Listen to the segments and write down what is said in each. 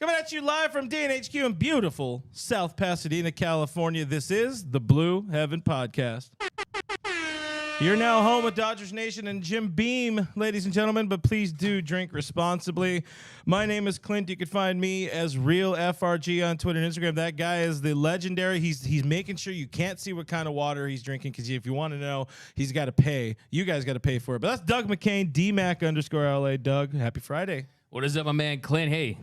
Coming at you live from DNHQ in beautiful South Pasadena, California. This is the Blue Heaven Podcast. You're now home with Dodgers Nation and Jim Beam, ladies and gentlemen, but please do drink responsibly. My name is Clint. You can find me as Real FRG on Twitter and Instagram. That guy is the legendary. He's making sure you can't see what kind of water he's drinking because if you want to know, he's got to pay. You guys got to pay for it. But that's Doug McCain, DMac_LA. Doug, happy Friday. What is up, my man Clint? Hey,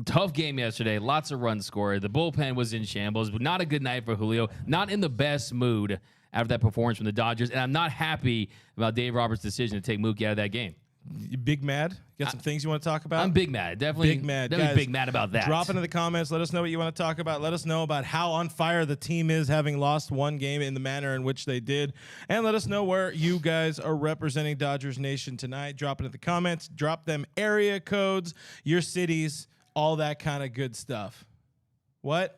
tough game yesterday. Lots of runs scored. The bullpen was in shambles, but not a good night for Julio. Not in the best mood after that performance from the Dodgers, and I'm not happy about Dave Roberts' decision to take Mookie out of that game. You big mad? Got some things you want to talk about? I'm big mad. Definitely big mad. Definitely Guys, big mad about that. Drop into the comments. Let us know what you want to talk about. Let us know about how on fire the team is, having lost one game in the manner in which they did. And let us know where you guys are representing Dodgers Nation tonight. Drop it in the comments. Drop them area codes, your cities, all that kind of good stuff. What?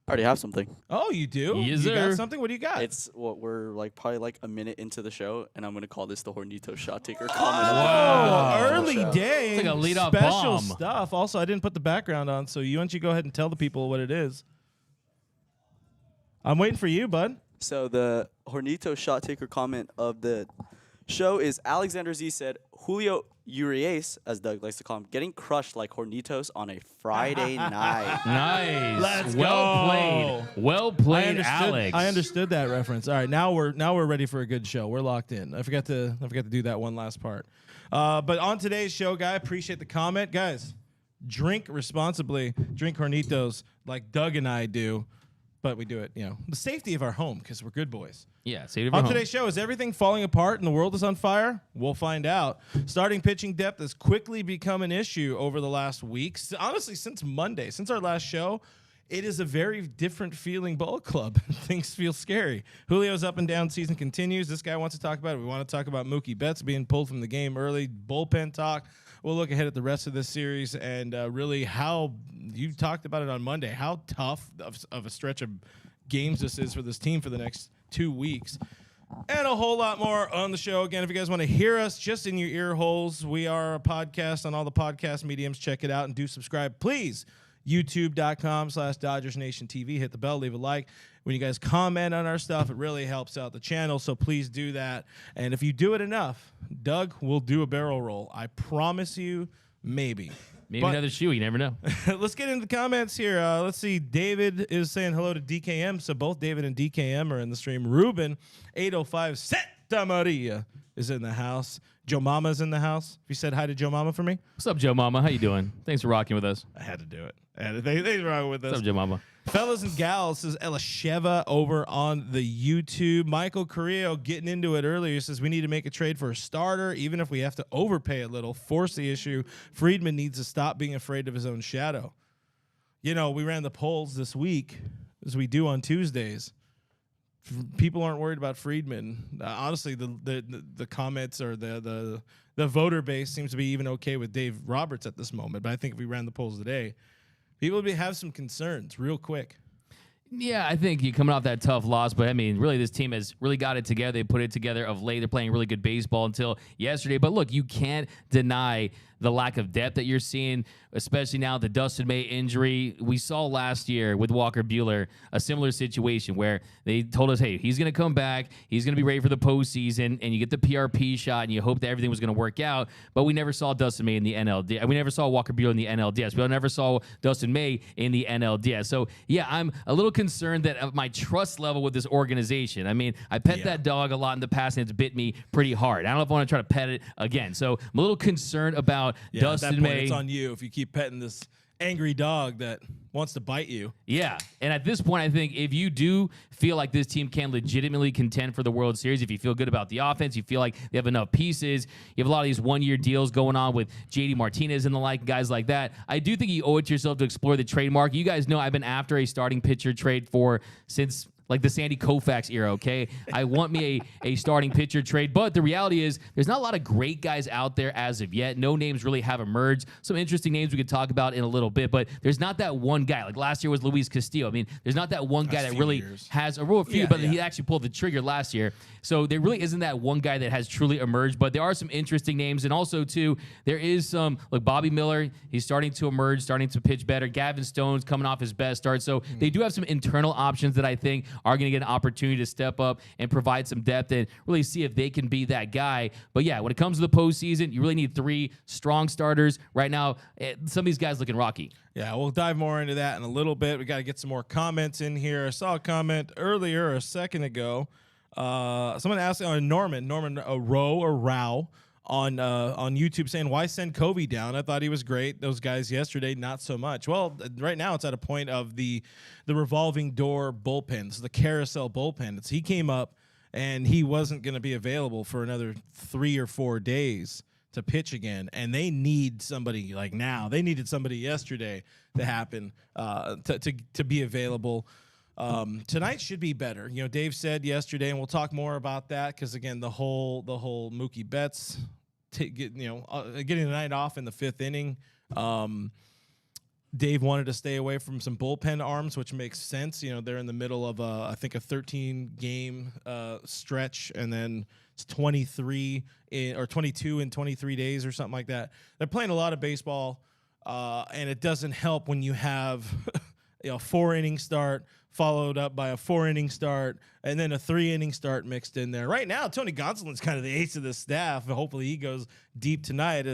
I already have something. Oh, you do? Yes, you sir. got something? What do you got? It's what we're probably a minute into the show, and I'm gonna call this the Hornito shot taker comment. Wow. Early day. It's like a lead-off special bomb. stuff. Also, I didn't put the background on, so why don't you go ahead and tell the people what it is? I'm waiting for you, bud. So the Hornito shot taker comment of the show is Alexander Z said, Julio Urias, as Doug likes to call him, getting crushed like Hornitos on a Friday night. Nice. Let's well go. played. Well played, Alex. I understood that reference. All right, now we're ready for a good show. We're locked in. I forgot to do that one last part. But on today's show, guy, appreciate the comment, guys. Drink responsibly. Drink Hornitos like Doug and I do. But we do it, the safety of our home because we're good boys. Yeah, save it On home. today's show, is everything falling apart and the world is on fire? We'll find out. Starting pitching depth has quickly become an issue over the last week. Honestly, since Monday, since our last show, it is a very different feeling ball club. Things feel scary. Julio's up and down season continues. This guy wants to talk about it. We want to talk about Mookie Betts being pulled from the game early. Bullpen talk. We'll look ahead at the rest of this series and really how you talked about it on Monday, how tough of a stretch of games this is for this team for the next 2 weeks. And a whole lot more on the show. Again, if you guys want to hear us just in your ear holes, we are a podcast on all the podcast mediums. Check it out and do subscribe, please. YouTube.com/Dodgers Nation TV. Hit the bell, leave a like. When you guys comment on our stuff, it really helps out the channel, so please do that. And if you do it enough, Doug will do a barrel roll. I promise you, maybe. Maybe another shoe. You never know. Let's get into the comments here. Let's see. David is saying hello to DKM, so both David and DKM are in the stream. Ruben, 805 Santa Maria is in the house. Joe Mama's in the house. If you said hi to Joe Mama for me. What's up, Joe Mama? How you doing? Thanks for rocking with us. I had to do it. They were with us. What's up, Joe Mama? Fellas and gals, says Elisheva over on the YouTube. Michael Carrillo getting into it earlier. He says we need to make a trade for a starter, even if we have to overpay a little, force the issue. Friedman needs to stop being afraid of his own shadow. We ran the polls this week, as we do on Tuesdays. People aren't worried about Friedman. Honestly, the comments or the voter base seems to be even okay with Dave Roberts at this moment. But I think if we ran the polls today, people would have some concerns real quick. Yeah, I think you're coming off that tough loss, but I mean, really, this team has really got it together. They put it together of late. They're playing really good baseball until yesterday. But look, you can't deny the lack of depth that you're seeing, especially now the Dustin May injury. We saw last year with Walker Buehler a similar situation where they told us, hey, he's going to come back, he's going to be ready for the postseason, and you get the PRP shot, and you hope that everything was going to work out. But we never saw Dustin May in the NLDS. We never saw Walker Buehler in the NLDS. We never saw Dustin May in the NLDS. So, yeah, I'm a little concerned that of my trust level with this organization. I mean, I pet that dog a lot in the past, and it's bit me pretty hard. I don't know if I want to try to pet it again. So I'm a little concerned about Dustin at that point, May. it's on you if you keep petting this angry dog that wants to bite you. Yeah, and at this point, I think if you do feel like this team can legitimately contend for the World Series, if you feel good about the offense, you feel like they have enough pieces, you have a lot of these one-year deals going on with JD Martinez and the like, guys like that, I do think you owe it to yourself to explore the trade market. You guys know I've been after a starting pitcher trade since like the Sandy Koufax era, okay? I want me a starting pitcher trade. But the reality is there's not a lot of great guys out there as of yet. No names really have emerged. Some interesting names we could talk about in a little bit, but there's not that one guy. Like last year was Luis Castillo. I mean, there's not that one guy that really has a real few, but he actually pulled the trigger last year. So there really isn't that one guy that has truly emerged, but there are some interesting names. And also, too, there is some, like Bobby Miller, he's starting to emerge, starting to pitch better. Gavin Stone's coming off his best start. So they do have some internal options that I think are going to get an opportunity to step up and provide some depth and really see if they can be that guy. But yeah, when it comes to the postseason, you really need 3 strong starters. Right now, some of these guys looking rocky. Yeah, we'll dive more into that in a little bit. We got to get some more comments in here. I saw a comment earlier, a second ago. Someone asked Norman Rowe or Rao on YouTube saying, why send Covey down? I thought he was great. Those guys yesterday, not so much. Well, right now it's at a point of the revolving door bullpen, so the carousel bullpen. He came up and he wasn't going to be available for another 3 or 4 days to pitch again, and they need somebody like now. They needed somebody yesterday to happen to be available. Tonight should be better. You know, Dave said yesterday, and we'll talk more about that because again, the whole Mookie Betts, getting the night off in the 5th inning. Dave wanted to stay away from some bullpen arms, which makes sense. You know, they're in the middle of I think a 13-game stretch, and then it's 22 in 23 days or something like that. They're playing a lot of baseball, and it doesn't help when you have a 4-inning start followed up by a 4-inning start and then a 3-inning start mixed in there. Right now, Tony Gonsolin's kind of the ace of the staff. Hopefully he goes deep tonight.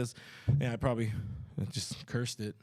I probably just cursed it.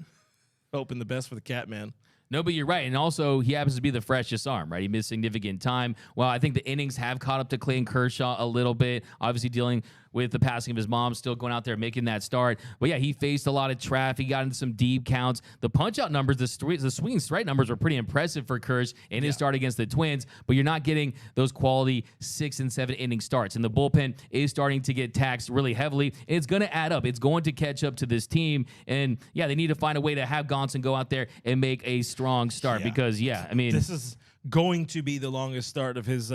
Hoping the best for the cat, man. No, but you're right. And also, he happens to be the freshest arm, right? He missed significant time. Well, I think the innings have caught up to Clayton Kershaw a little bit, obviously dealing with the passing of his mom, still going out there making that start. But yeah, he faced a lot of traffic. He got into some deep counts. The punch-out numbers, the swing and strike numbers were pretty impressive for Kersh in his start against the Twins, but you're not getting those quality 6 and 7 inning starts. And the bullpen is starting to get taxed really heavily. And it's going to add up. It's going to catch up to this team. And yeah, they need to find a way to have Gonson go out there and make a strong start because, I mean, this is going to be the longest start of his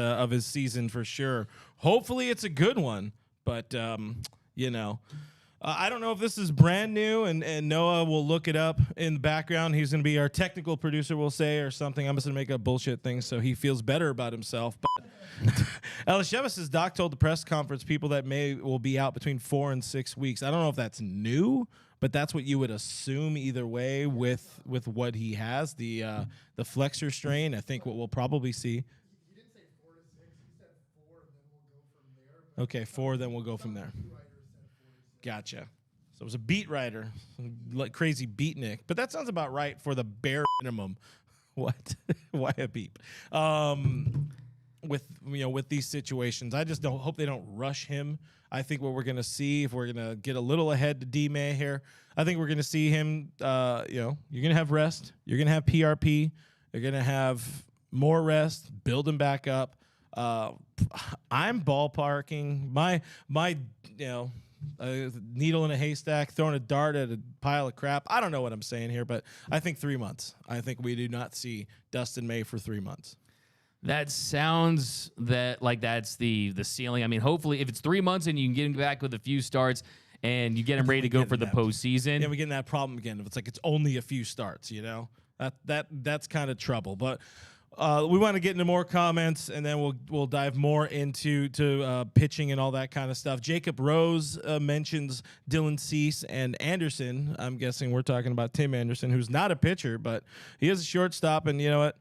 season for sure. Hopefully it's a good one. But, I don't know if this is brand new, and Noah will look it up in the background. He's going to be our technical producer, we'll say, or something. I'm just going to make up bullshit things so he feels better about himself. But Elisheva says Doc told the press conference people that May will be out between 4 and 6 weeks. I don't know if that's new, but that's what you would assume either way with what he has, the flexor strain. I think what we'll probably see. Okay, 4, then we'll go from there. Gotcha. So it was a beat writer, like crazy beatnik, but that sounds about right for the bare minimum. What? Why a beep? With these situations, I just hope they don't rush him. I think what we're gonna see, if we're gonna get a little ahead to D May here, I think we're gonna see him. You're gonna have rest. You're gonna have PRP. You're gonna have more rest. Build him back up. I'm ballparking my needle in a haystack, throwing a dart at a pile of crap. I don't know what I'm saying here, but I think 3 months. I think we do not see Dustin May for 3 months. That sounds like that's the ceiling. I mean, hopefully, if it's 3 months and you can get him back with a few starts and you get him ready to go for the postseason. Yeah, we get in that problem again. If it's like it's only a few starts, that's kind of trouble. But we want to get into more comments, and then we'll dive more into pitching and all that kind of stuff. Jacob Rose mentions Dylan Cease and Anderson. I'm guessing we're talking about Tim Anderson, who's not a pitcher, but he is a shortstop, and you know what?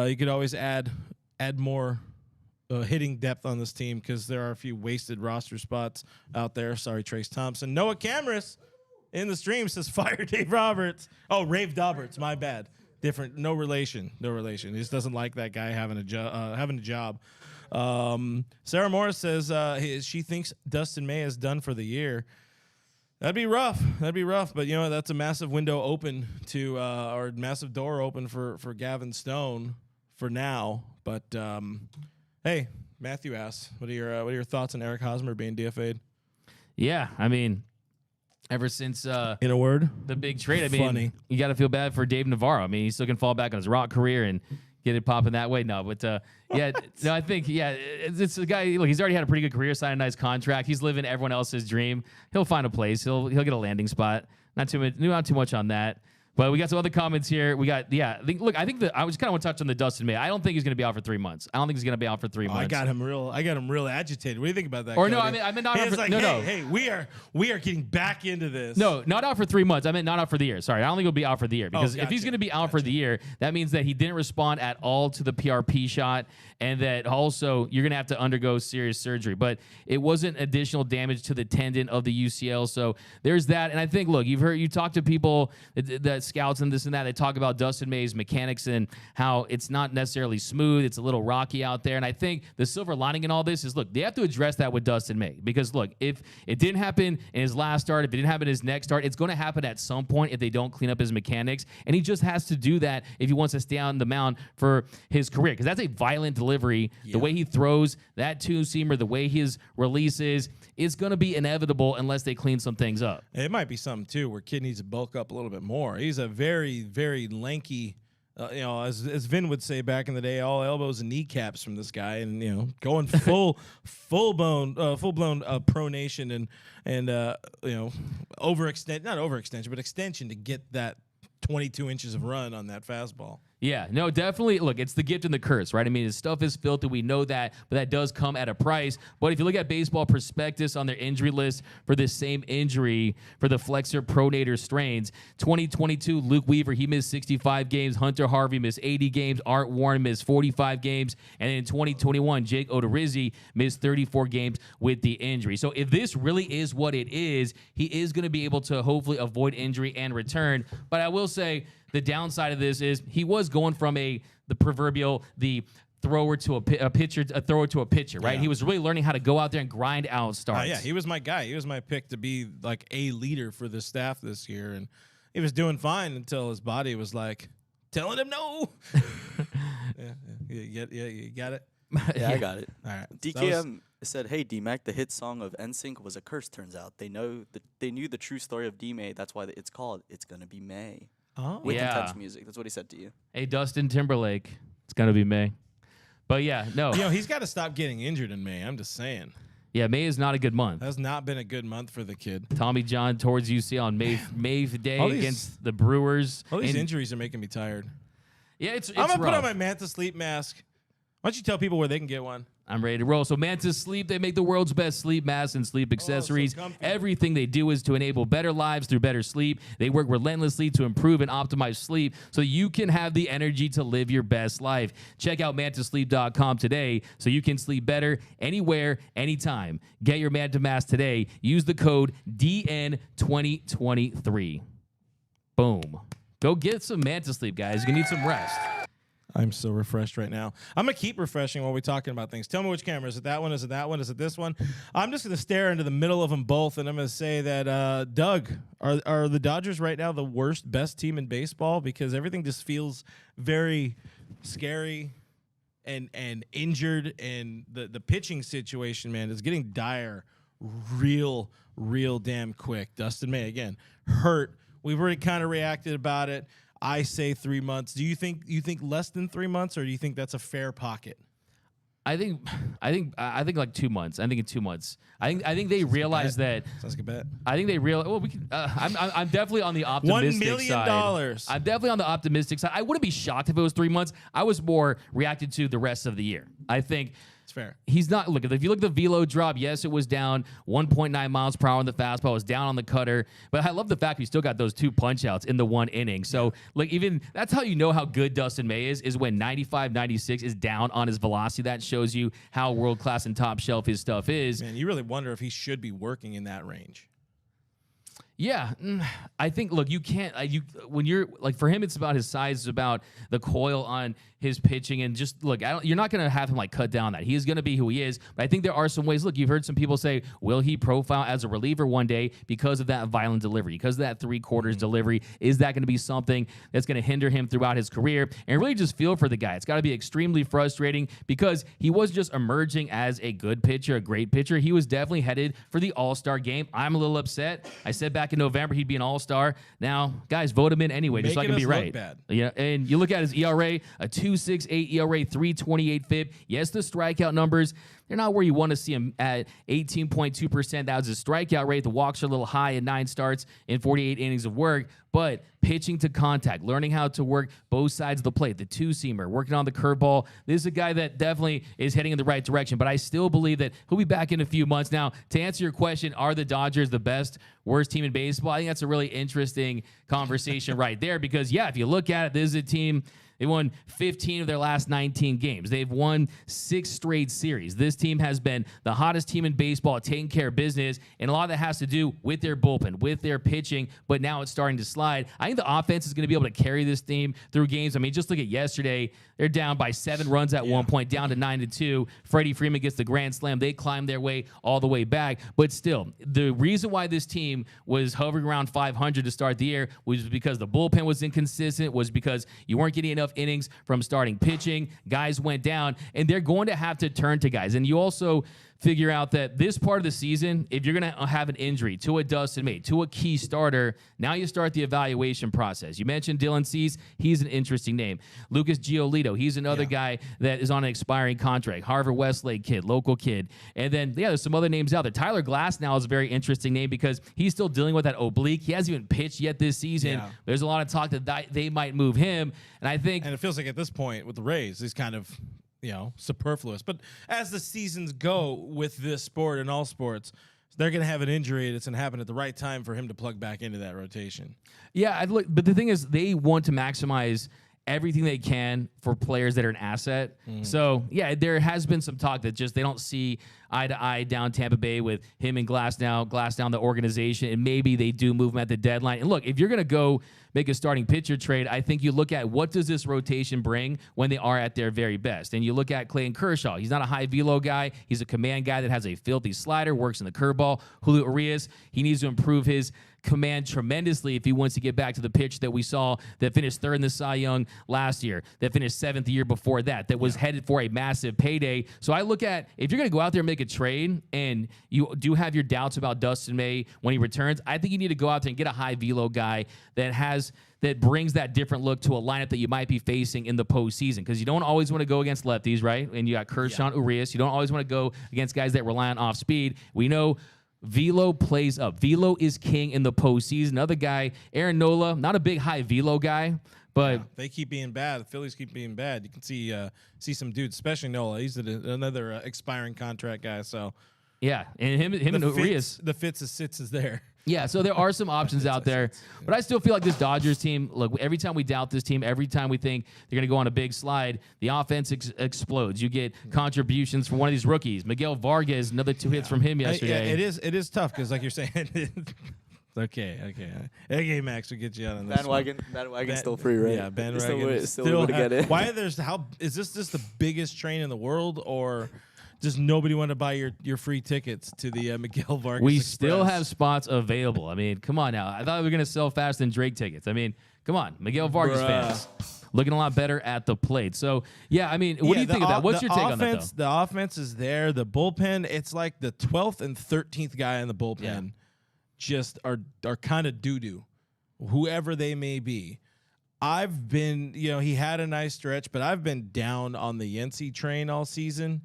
You could always add more hitting depth on this team because there are a few wasted roster spots out there. Sorry, Trace Thompson. Noah Cameras in the stream says fire Dave Roberts. Oh, Rave Doberts, my bad. Different, no relation. He just doesn't like that guy having a job. Sarah Morris says she thinks Dustin May is done for the year. That'd be rough. But that's a massive window open to or massive door open for Gavin Stone for now. But hey, Matthew asks, what are your thoughts on Eric Hosmer being DFA'd? Yeah, I mean, ever since in a word, the big trade, I mean, you got to feel bad for Dave Navarro. I mean, he still can fall back on his rock career and get it popping that way. No, but yeah, no, I think it's a guy. Look, he's already had a pretty good career, signed a nice contract. He's living everyone else's dream. He'll find a place. He'll get a landing spot. Not too much on that. But we got some other comments here. We got, I think I just kind of want to touch on the Dustin May. I don't think he's going to be out for 3 months. I don't think he's going to be out for 3 months. I got him real agitated. What do you think about that? Or Cody? no, I meant not out for, like, no. Hey, we are getting back into this. No, not out for 3 months. I meant not out for the year. Sorry, I don't think he'll be out for the year because if he's Gotcha. going to be out for the year, that means that he didn't respond at all to the PRP shot, and that also you're going to have to undergo serious surgery. But it wasn't additional damage to the tendon of the UCL, so there's that. And I think, look, you talk to people, that scouts and this and that. They talk about Dustin May's mechanics and how it's not necessarily smooth. It's a little rocky out there. And I think the silver lining in all this is, look, they have to address that with Dustin May because, look, if it didn't happen in his last start, if it didn't happen in his next start, it's going to happen at some point if they don't clean up his mechanics. And he just has to do that if he wants to stay on the mound for his career because that's a violent delivery. Yeah. The way he throws that two-seamer, the way his release is, it's going to be inevitable unless they clean some things up. It might be something, too, where Kid needs to bulk up a little bit more. He's a very, very lanky, as Vin would say back in the day, all elbows and kneecaps from this guy, and going full blown pronation and overextension, but extension to get that 22 inches of run on that fastball. Yeah, no, definitely. Look, it's the gift and the curse, right? I mean, his stuff is filthy. We know that, but that does come at a price. But if you look at Baseball Prospectus on their injury list for this same injury for the flexor pronator strains, 2022, Luke Weaver, he missed 65 games. Hunter Harvey missed 80 games. Art Warren missed 45 games. And then in 2021, Jake Odorizzi missed 34 games with the injury. So if this really is what it is, he is going to be able to hopefully avoid injury and return. But I will say, the downside of this is he was going from the thrower to a pitcher, right? Yeah. He was really learning how to go out there and grind out starts. Yeah, he was my guy. He was my pick to be like a leader for the staff this year, and he was doing fine until his body was like telling him no. You got it. Yeah, I got it. All right. DKM said, "Hey, D-Mac, the hit song of NSYNC was a curse. Turns out they knew the true story of D-May. That's why it's called It's Gonna Be May." Oh, With yeah. intense music. That's what he said to you. Hey, Dustin Timberlake, it's gonna be May. But yeah, no. he's got to stop getting injured in May. I'm just saying. Yeah, May is not a good month. That's not been a good month for the kid. Tommy John towards UC on May Day against the Brewers. All these injuries are making me tired. Yeah, it's I'm gonna rough. put on my Manta sleep mask. Why don't you tell people where they can get one? I'm ready to roll. So Mantis Sleep, they make the world's best sleep masks and sleep accessories. comfy. Everything they do is to enable better lives through better sleep. They work relentlessly to improve and optimize sleep so you can have the energy to live your best life. Check out mantasleep.com today so you can sleep better anywhere, anytime. Get your Manta mask today. Use the code DN2023. Boom. Go get some Manta Sleep, guys. You're going to need some rest. I'm so refreshed right now. I'm going to keep refreshing while we're talking about things. Tell me which camera. Is it that one? Is it that one? Is it this one? I'm just going to stare into the middle of them both, and I'm going to say that, Doug, are the Dodgers right now the best team in baseball? Because everything just feels very scary and injured, and the pitching situation, man, is getting dire real damn quick. Dustin May, again, hurt. We've already kind of reacted about it. I say 3 months. Do you think less than 3 months, or do you think that's a fair pocket? I think like 2 months. I think in 2 months. I think they realize that. Sounds like a bet. I think they realize. Well, we can. I'm definitely on the optimistic $1 million. side. I'm definitely on the optimistic side. I wouldn't be shocked if it was 3 months. I was more reacted to the rest of the year. I think. It's fair. He's not. Look, if you look at the velo drop, yes, it was down 1.9 miles per hour on the fastball. It was down on the cutter. But I love the fact we still got those 2 punch outs in the one inning. So, like, even that's how you know how good Dustin May is when 95, 96 is down on his velocity. That shows you how world class and top shelf his stuff is. Man, you really wonder if he should be working in that range. Yeah, I think. Look, you can't. When you're like, for him, it's about his size. It's about the coil on his pitching, and just look. You're not going to have him like cut down that. He is going to be who he is. But I think there are some ways. Look, you've heard some people say, will he profile as a reliever one day because of that violent delivery, because of that 3/4 delivery? Is that going to be something that's going to hinder him throughout his career? And really, just feel for the guy. It's got to be extremely frustrating because he was just emerging as a good pitcher, a great pitcher. He was definitely headed for the All-Star game. I'm a little upset. I said back in November he'd be an All-Star. Now, guys, vote him in anyway, just so I can be right. Bad. Yeah, and you look at his ERA, a 2.6 2.68 ERA, 3.28 FIP. Yes, the strikeout numbers, they're not where you want to see them at 18.2%. That was his strikeout rate. The walks are a little high in 9 starts in 48 innings of work. But pitching to contact, learning how to work both sides of the plate, the two-seamer, working on the curveball. This is a guy that definitely is heading in the right direction. But I still believe that he'll be back in a few months. Now, to answer your question, are the Dodgers the best, worst team in baseball? I think that's a really interesting conversation right there because, yeah, if you look at it, this is a team. They won 15 of their last 19 games. They've won 6 straight series. This team has been the hottest team in baseball at taking care of business, and a lot of that has to do with their bullpen, with their pitching, but now it's starting to slide. I think the offense is going to be able to carry this team through games. I mean, just look at yesterday. They're down by 7 runs at one point, down to 9-2. Freddie Freeman gets the grand slam. They climb their way all the way back. But still, the reason why this team was hovering around 500 to start the year was because the bullpen was inconsistent, was because you weren't getting enough innings from starting pitching. Guys went down, and they're going to have to turn to guys. And you also figure out that this part of the season, if you're going to have an injury to a Dustin May, to a key starter, now you start the evaluation process. You mentioned Dylan Cease. He's an interesting name. Lucas Giolito, he's another guy that is on an expiring contract. Harvard Westlake kid, local kid. And then, there's some other names out there. Tyler Glass now is a very interesting name because he's still dealing with that oblique. He hasn't even pitched yet this season. Yeah. There's a lot of talk that they might move him. And I think... And it feels like at this point with the Rays, he's kind of... superfluous. But as the seasons go with this sport and all sports, they're going to have an injury that's going to happen at the right time for him to plug back into that rotation. Yeah, but the thing is, they want to maximize everything they can for players that are an asset. So, there has been some talk that just they don't see eye to eye down Tampa Bay with him and Glass down the organization, and maybe they do move him at the deadline. And look, if you're going to go make a starting pitcher trade, I think you look at what does this rotation bring when they are at their very best. And you look at Clayton Kershaw. He's not a high velo guy. He's a command guy that has a filthy slider, works in the curveball. Julio Urias, he needs to improve his command tremendously if he wants to get back to the pitch that we saw that finished 3rd in the Cy Young last year, that finished 7th the year before that was headed for a massive payday. So I look at, if you're going to go out there and make a trade and you do have your doubts about Dustin May when he returns, I think you need to go out there and get a high velo guy that brings that different look to a lineup that you might be facing in the postseason, because you don't always want to go against lefties, right? And you got Kershaw, Urias. You don't always want to go against guys that rely on off speed. We know velo plays up. Velo is king in the postseason. Another guy, Aaron Nola, not a big high velo guy, but they keep being bad. The Phillies keep being bad. You can see some dudes, especially Nola. He's another expiring contract guy. So and him and Urias, the fits and sits is there. Yeah, so there are some options out there, but I still feel like this Dodgers team, look, every time we doubt this team, every time we think they're going to go on a big slide, the offense explodes. You get contributions from one of these rookies. Miguel Vargas, another 2 hits from him yesterday. It is tough because, like you're saying, okay, Max, we'll get you out on this bandwagon's still free, right? Yeah, bandwagon still able to get it. Is this just the biggest train in the world, or just nobody want to buy your free tickets to the Miguel Vargas We Express? Still have spots available. I mean, come on now. I thought we were going to sell fast than Drake tickets. I mean, come on. Miguel Vargas fans looking a lot better at the plate. So, I mean, what do you think of that? What's your take on that, though? The offense is there. The bullpen, it's like the 12th and 13th guy in the bullpen just are kind of doo-doo, whoever they may be. I've been, he had a nice stretch, but I've been down on the Yency train all season.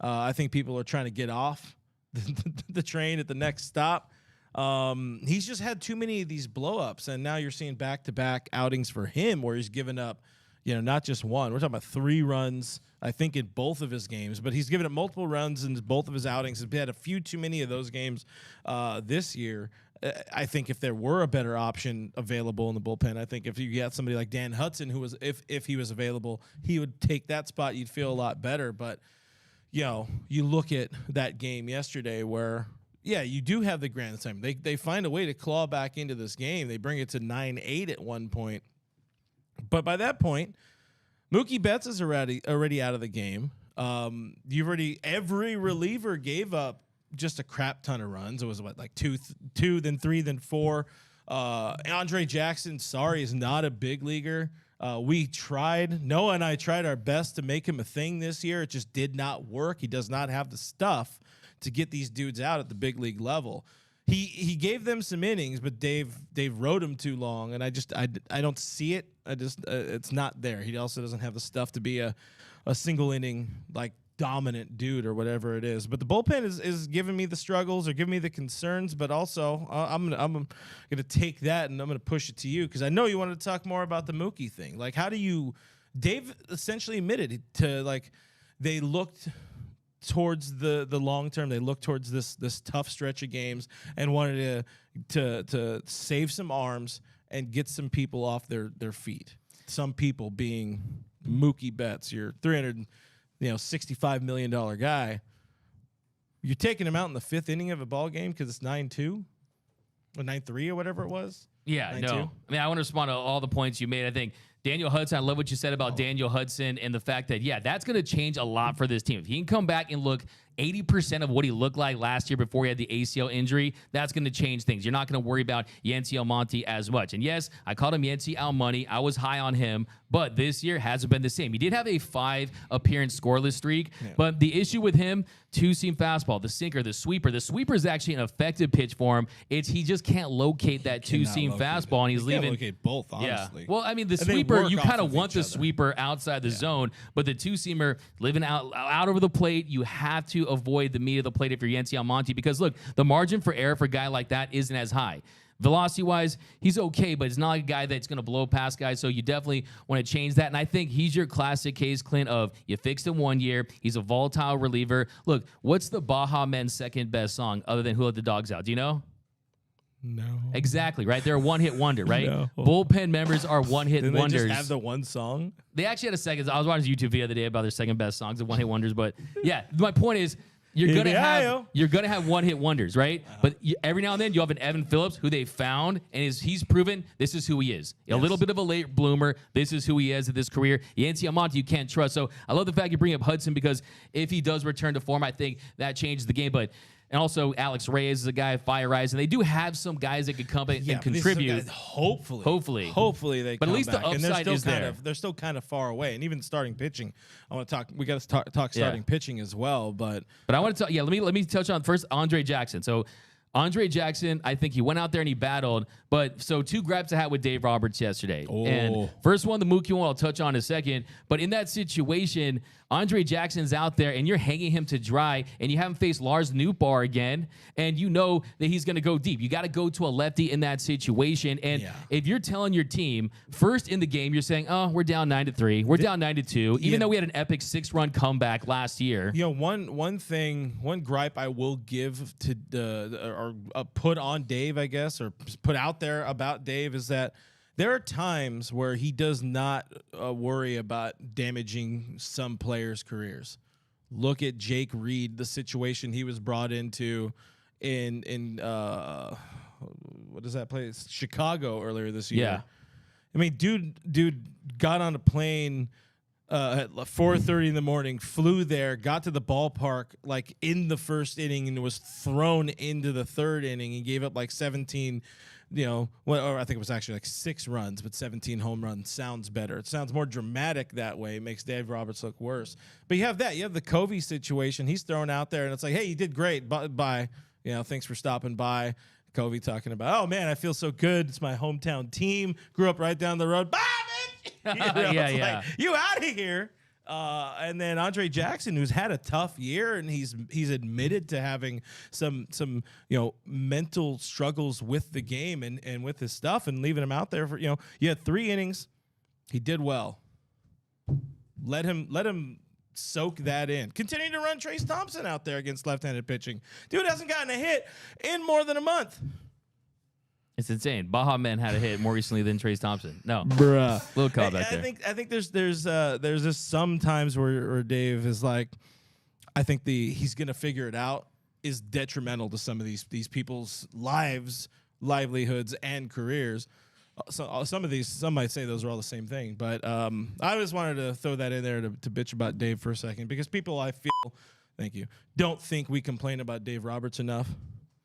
I think people are trying to get off the train at the next stop. He's just had too many of these blow-ups, and now you're seeing back-to-back outings for him where he's given up, not just one. We're talking about 3 runs, I think, in both of his games, but he's given up multiple runs in both of his outings. He's had a few too many of those games this year. I think if there were a better option available in the bullpen, I think if you got somebody like Dan Hudson, who was, if he was available, he would take that spot. You'd feel a lot better, but you look at that game yesterday where, you do have the grand slam. They find a way to claw back into this game. They bring it to 9-8 at one point. But by that point, Mookie Betts is already out of the game. Every reliever gave up just a crap ton of runs. It was like two, then 3, then 4. Andre Jackson, is not a big leaguer. Noah and I tried our best to make him a thing this year. It just did not work. He does not have the stuff to get these dudes out at the big league level. he gave them some innings, but Dave rode him too long, and I don't see it. It's not there. He also doesn't have the stuff to be a single inning like dominant dude or whatever it is. But the bullpen is giving me the struggles or giving me the concerns. But also I'm gonna take that and I'm gonna push it to you because I know you wanted to talk more about the Mookie thing. Like, how do you? Dave essentially admitted to like they looked towards the long term. They looked towards this tough stretch of games and wanted to save some arms and get some people off their feet. Some people being Mookie Betts, your $65 million guy. You're taking him out in the 5th inning of a ball game because it's 9-2 or 9-3 or whatever it was. Yeah, 9-2. no. I mean, I want to respond to all the points you made. I think Daniel Hudson, I love what you said about Daniel Hudson and the fact that, yeah, that's going to change a lot for this team. If he can come back and look 80% of what he looked like last year before he had the ACL injury, that's going to change things. You're not going to worry about Yency Almonte as much. And yes, I called him Yency Almonte. I was high on him, but this year hasn't been the same. He did have a 5-appearance scoreless streak, but the issue with him, 2-seam fastball, the sinker, the sweeper. The sweeper is actually an effective pitch for him. He just can't locate that 2-seam fastball, and he's leaving. Locate both, honestly. Yeah. Well, I mean, the And they sweeper, work you off kind of of want each the other. sweeper outside the zone, but the 2-seamer living out over the plate, you have to avoid the meat of the plate if you're Yency Almonte because, look, the margin for error for a guy like that isn't as high. Velocity-wise, he's okay, but he's not a guy that's going to blow past guys, so you definitely want to change that. And I think he's your classic case, Clint, of you fixed him 1 year. He's a volatile reliever. Look, what's the Baja Men's second best song other than Who Let the Dogs Out? Do you know? No. Exactly, right? They're a one-hit wonder, right? No. Bullpen members are one-hit Didn't wonders. they just have the one song? They actually had a second. I was watching YouTube the other day about their second best songs of one-hit wonders, but yeah, my point is you're gonna have one-hit wonders, right? But every now and then you'll have an Evan Phillips who they found, and he's proven this is who he is. A little bit of a late bloomer. This is who he is in this career. Yency Almonte you can't trust. So I love the fact you bring up Hudson because if he does return to form, I think that changes the game. And also Alex Reyes is a guy, Fire Rise, and they do have some guys that could come in and contribute. Hopefully they. But come at least the back. And upside is there. They're still kind of far away, and even starting pitching. I want to talk. We got to talk starting pitching as well, but I want to talk. Yeah, let me touch on first Andre Jackson. So Andre Jackson, I think he went out there and he battled. But so 2 grabs I had with Dave Roberts yesterday. And first one, the Mookie one, I'll touch on in a second. But in that situation, Andre Jackson's out there and you're hanging him to dry and you haven't faced Lars Nootbaar again. And you know that he's going to go deep. You got to go to a lefty in that situation. And if you're telling your team first in the game, you're saying, oh, we're down 9-3. We're down 9-2. Even though we had an epic 6-run comeback last year. You know, one gripe I will give to put on Dave, I guess, or put out there about Dave is that there are times where he does not worry about damaging some players' careers. Look at Jake Reed, the situation he was brought into in what is that place? Chicago earlier this year. Yeah. I mean, dude got on a plane at 4:30 in the morning, flew there, got to the ballpark like in the first inning, and was thrown into the 3rd inning and gave up like 17. Or I think it was actually like 6 runs, but 17 home runs sounds better. It sounds more dramatic that way. It makes Dave Roberts look worse. But you have that. You have the Covey situation. He's thrown out there, and it's like, hey, you did great. Bye. Thanks for stopping by. Covey talking about, oh, man, I feel so good. It's my hometown team. Grew up right down the road. Bye, bitch! Like, you out of here. And then Andre Jackson, who's had a tough year, and he's admitted to having some mental struggles with the game and with his stuff, and leaving him out there for you had 3 innings, he did well. Let him soak that in. Continue to run Trace Thompson out there against left-handed pitching. Dude hasn't gotten a hit in more than a month. It's insane. Baja Men had a hit more recently than Trace Thompson. No, bruh. Little call back there. I think there's just some times where Dave is like, I think he's gonna figure it out is detrimental to some of these people's lives, livelihoods, and careers. So some might say those are all the same thing, but I just wanted to throw that in there to bitch about Dave for a second because people, I feel, thank you, don't think we complain about Dave Roberts enough.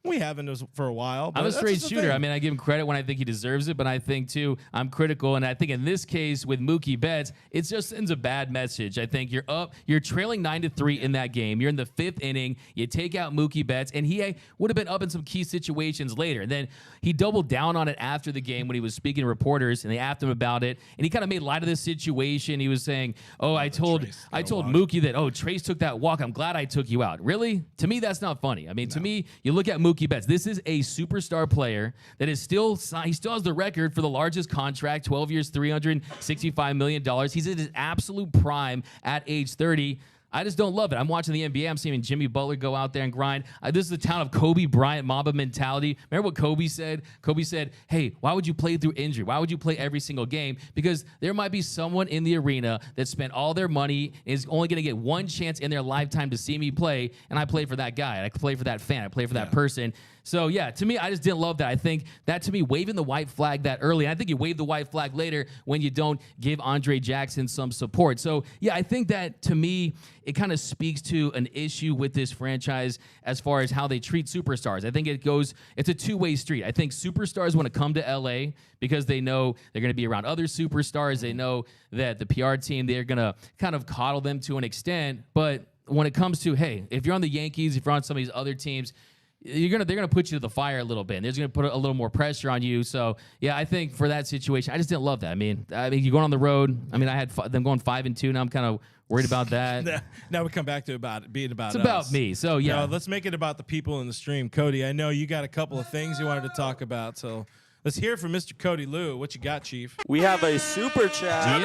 We haven't for a while. But I'm a that's straight just the shooter. thing. I mean, I give him credit when I think he deserves it, but I think, too, I'm critical. And I think in this case with Mookie Betts, it just sends a bad message. I think you're trailing 9-3 in that game. You're in the 5th inning. You take out Mookie Betts, and he would have been up in some key situations later. And then he doubled down on it after the game when he was speaking to reporters, and they asked him about it. And he kind of made light of this situation. He was saying, I told Mookie that, Trace took that walk. I'm glad I took you out. Really? To me, that's not funny. I mean, to me, you look at Mookie Betts. This is a superstar player that is still he still has the record for the largest contract, 12 years, $365 million. He's in his absolute prime at age 30. I just don't love it. I'm watching the NBA. I'm seeing Jimmy Butler go out there and grind. This is the town of Kobe Bryant Mamba mentality. Remember what Kobe said? Kobe said, hey, why would you play through injury? Why would you play every single game? Because there might be someone in the arena that spent all their money, is only going to get one chance in their lifetime to see me play, and I play for that guy. I play for that fan. I play for that person. So, yeah, to me, I just didn't love that. I think that, to me, waving the white flag that early, and I think you wave the white flag later when you don't give Andre Jackson some support. So, yeah, I think that, to me, it kind of speaks to an issue with this franchise as far as how they treat superstars. I think it's a two-way street. I think superstars want to come to LA because they know they're going to be around other superstars. They know that the PR team, they're going to kind of coddle them to an extent. But when it comes to, hey, if you're on the Yankees, if you're on some of these other teams, they're gonna put you to the fire a little bit. And they're gonna put a little more pressure on you. So yeah, I think for that situation, I just didn't love that. I mean, you're going on the road. I mean, I had them going 5-2. Now I'm kind of worried about that. Now we come back to being about It's us. about me. So yeah, let's make it about the people in the stream. Cody, I know you got a couple of things you wanted to talk about. So let's hear from Mr. Cody Lou. What you got, Chief? We have a super chat.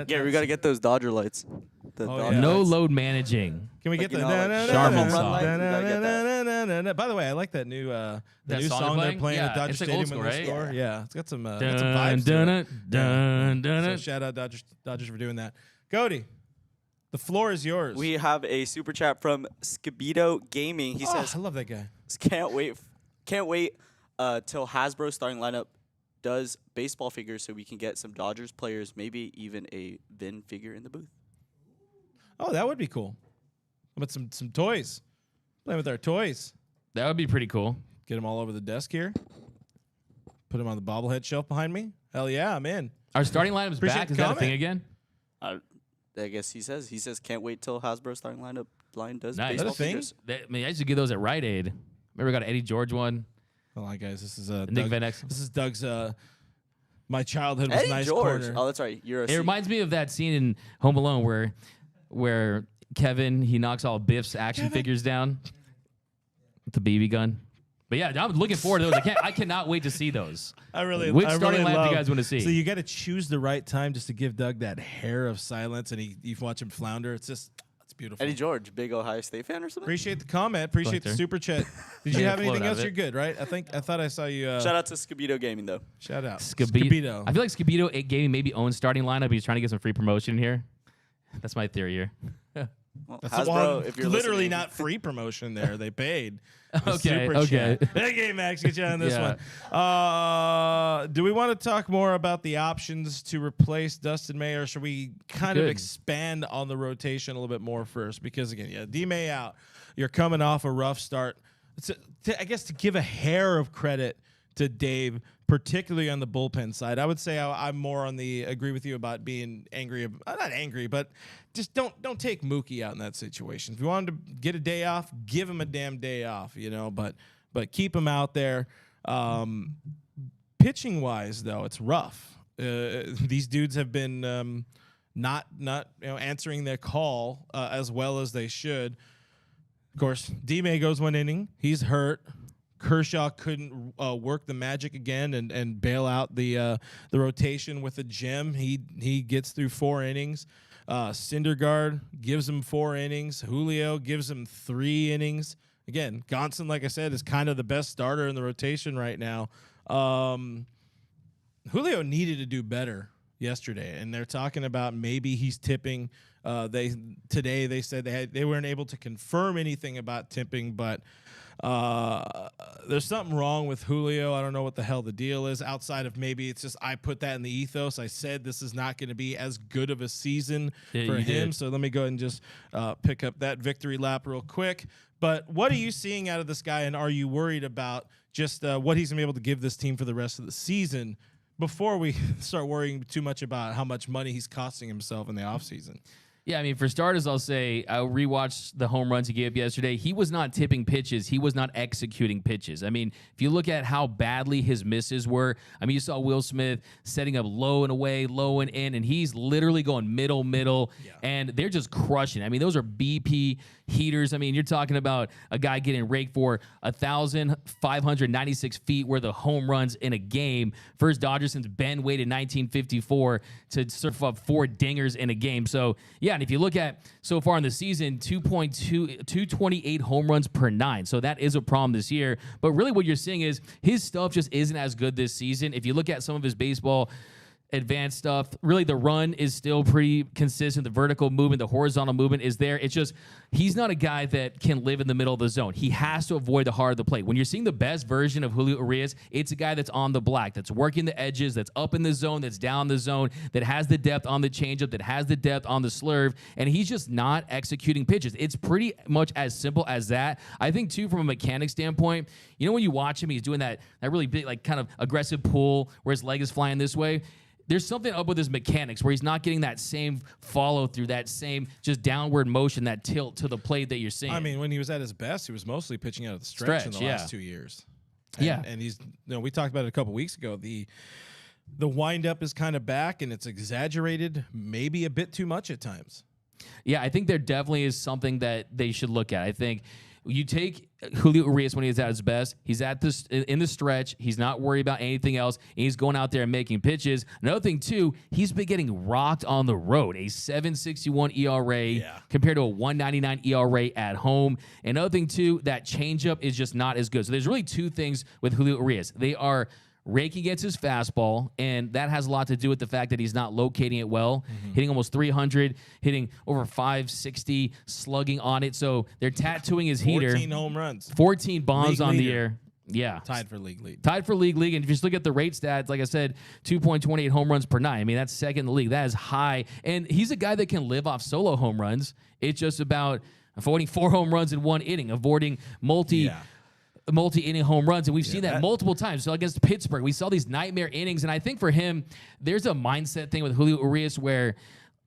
Yeah, we got to get those Dodger lights. Dodger no lights. load managing. Can we get the Charmin song. By the way, I like that new That song song they're playing? playing Yeah, at Dodger it's like Stadium old school, in the right? store. Yeah, it's got some Dun, vibes dun, to it. dun, dun, So dun. shout out Dodgers for doing that. Cody, the floor is yours. We have a super chat from Skibito Gaming. He says, I love that guy. can't wait till Hasbro starting lineup does baseball figures so we can get some Dodgers players, maybe even a Vin figure in the booth. Oh, that would be cool. How about some toys? Playing with our toys. That would be pretty cool. Get them all over the desk here. Put them on the bobblehead shelf behind me. Hell yeah, I'm in. Our starting lineup's Appreciate back. the Is that a comment. thing again? I guess he says can't wait till Hasbro starting line does Nice. baseball Is that a thing? figures. I mean, I used to get those at Rite Aid. Remember, we got an Eddie George one. Hold on, guys. This is Nick Van Exel. This is Doug's. My childhood was Eddie nice George. corner. Oh, that's right. You're a It reminds me of that scene in Home Alone where Kevin, he knocks all Biff's action figures down with the BB gun. But yeah, I'm looking forward to those. I cannot wait to see those. Which starting lineup do you guys want to see? So you got to choose the right time just to give Doug that hair of silence, and you watch him flounder. It's beautiful. Eddie George, big Ohio State fan or something? Appreciate the comment. Appreciate the Collector. super chat. Did you Yeah, have float anything out else? of You're it. good, right? I thought I saw you. Shout out to Skibito Gaming, though. Shout out. Skibito. I feel like Skibito Gaming maybe owns starting lineup. He's trying to get some free promotion here. That's my theory here. Well, That's Hasbro, if you're literally listening, not free promotion there. They paid. The Okay, super okay. chat. Okay, Max, get you on this Yeah. one. Do we want to talk more about the options to replace Dustin May, or should we kind of Good. expand on the rotation a little bit more first? Because again, D May out. You're coming off a rough start. I guess to give a hair of credit to Dave, particularly on the bullpen side, I would say I'm more on the agree with you about being angry. Not angry, but just don't take Mookie out in that situation. If you wanted to get a day off, give him a damn day off, But keep him out there. Pitching wise, though, it's rough. These dudes have been not answering their call as well as they should. Of course, D-May goes 1 inning. He's hurt. Kershaw couldn't work the magic again and bail out the rotation with a gem. He gets through 4 innings. Syndergaard gives him 4 innings. Julio gives him 3 innings. Again, Gonson, like I said, is kind of the best starter in the rotation right now. Julio needed to do better yesterday, and they're talking about maybe he's tipping. They said they weren't able to confirm anything about tipping, but There's something wrong with Julio. I don't know what the hell the deal is outside of maybe it's just I put that in the ethos. I said this is not going to be as good of a season for him. Did. So let me go ahead and just pick up that victory lap real quick. But what are you seeing out of this guy, and are you worried about just what he's going to be able to give this team for the rest of the season before we start worrying too much about how much money he's costing himself in the offseason? Yeah, I mean, for starters, I'll say I rewatched the home runs he gave up yesterday. He was not tipping pitches. He was not executing pitches. I mean, if you look at how badly his misses were, I mean, you saw Will Smith setting up low and away, low and in, and he's literally going middle, and they're just crushing. I mean, those are BP heaters. I mean, you're talking about a guy getting raked for 1,596 feet worth of home runs in a game. First Dodger since Ben Wade in 1954 to surf up 4 dingers in a game. So, yeah, and if you look at so far in the season, 228 home runs per 9. So that is a problem this year. But really what you're seeing is his stuff just isn't as good this season. If you look at some of his baseball advanced stuff, really the run is still pretty consistent. The vertical movement, the horizontal movement is there. It's just he's not a guy that can live in the middle of the zone. He has to avoid the heart of the plate. When you're seeing the best version of Julio Urias, it's a guy that's on the black, that's working the edges, that's up in the zone, that's down the zone, that has the depth on the changeup, that has the depth on the slurve, and he's just not executing pitches. It's pretty much as simple as that. I think, too, from a mechanic standpoint, you know, when you watch him, he's doing that really big, like, kind of aggressive pull where his leg is flying this way. There's something up with his mechanics where he's not getting that same follow through, that same just downward motion, that tilt to the plate that you're seeing. I mean, when he was at his best, he was mostly pitching out of the stretch in the last 2 years. And, and he's, you know, we talked about it a couple weeks ago. The windup is kind of back, and it's exaggerated, maybe a bit too much at times. Yeah, I think there definitely is something that they should look at. I think you take Julio Urias when he's at his best. He's at this in the stretch. He's not worried about anything else. And he's going out there and making pitches. Another thing, too, he's been getting rocked on the road. A 7.61 ERA compared to a 1.99 ERA at home. Another thing, too, that changeup is just not as good. So there's really 2 things with Julio Urias. They are raking against his fastball, and that has a lot to do with the fact that he's not locating it well, hitting almost 300, hitting over 560, slugging on it. So they're tattooing his heater. 14 home runs. 14 bombs on the air. Yeah. Tied for league lead. Tied for league. And if you just look at the rate stats, like I said, 2.28 home runs per 9. I mean, that's second in the league. That is high. And he's a guy that can live off solo home runs. It's just about avoiding 4 home runs in 1 inning, avoiding multi-inning home runs, and we've seen that multiple times. So against Pittsburgh, we saw these nightmare innings, and I think for him, there's a mindset thing with Julio Urias where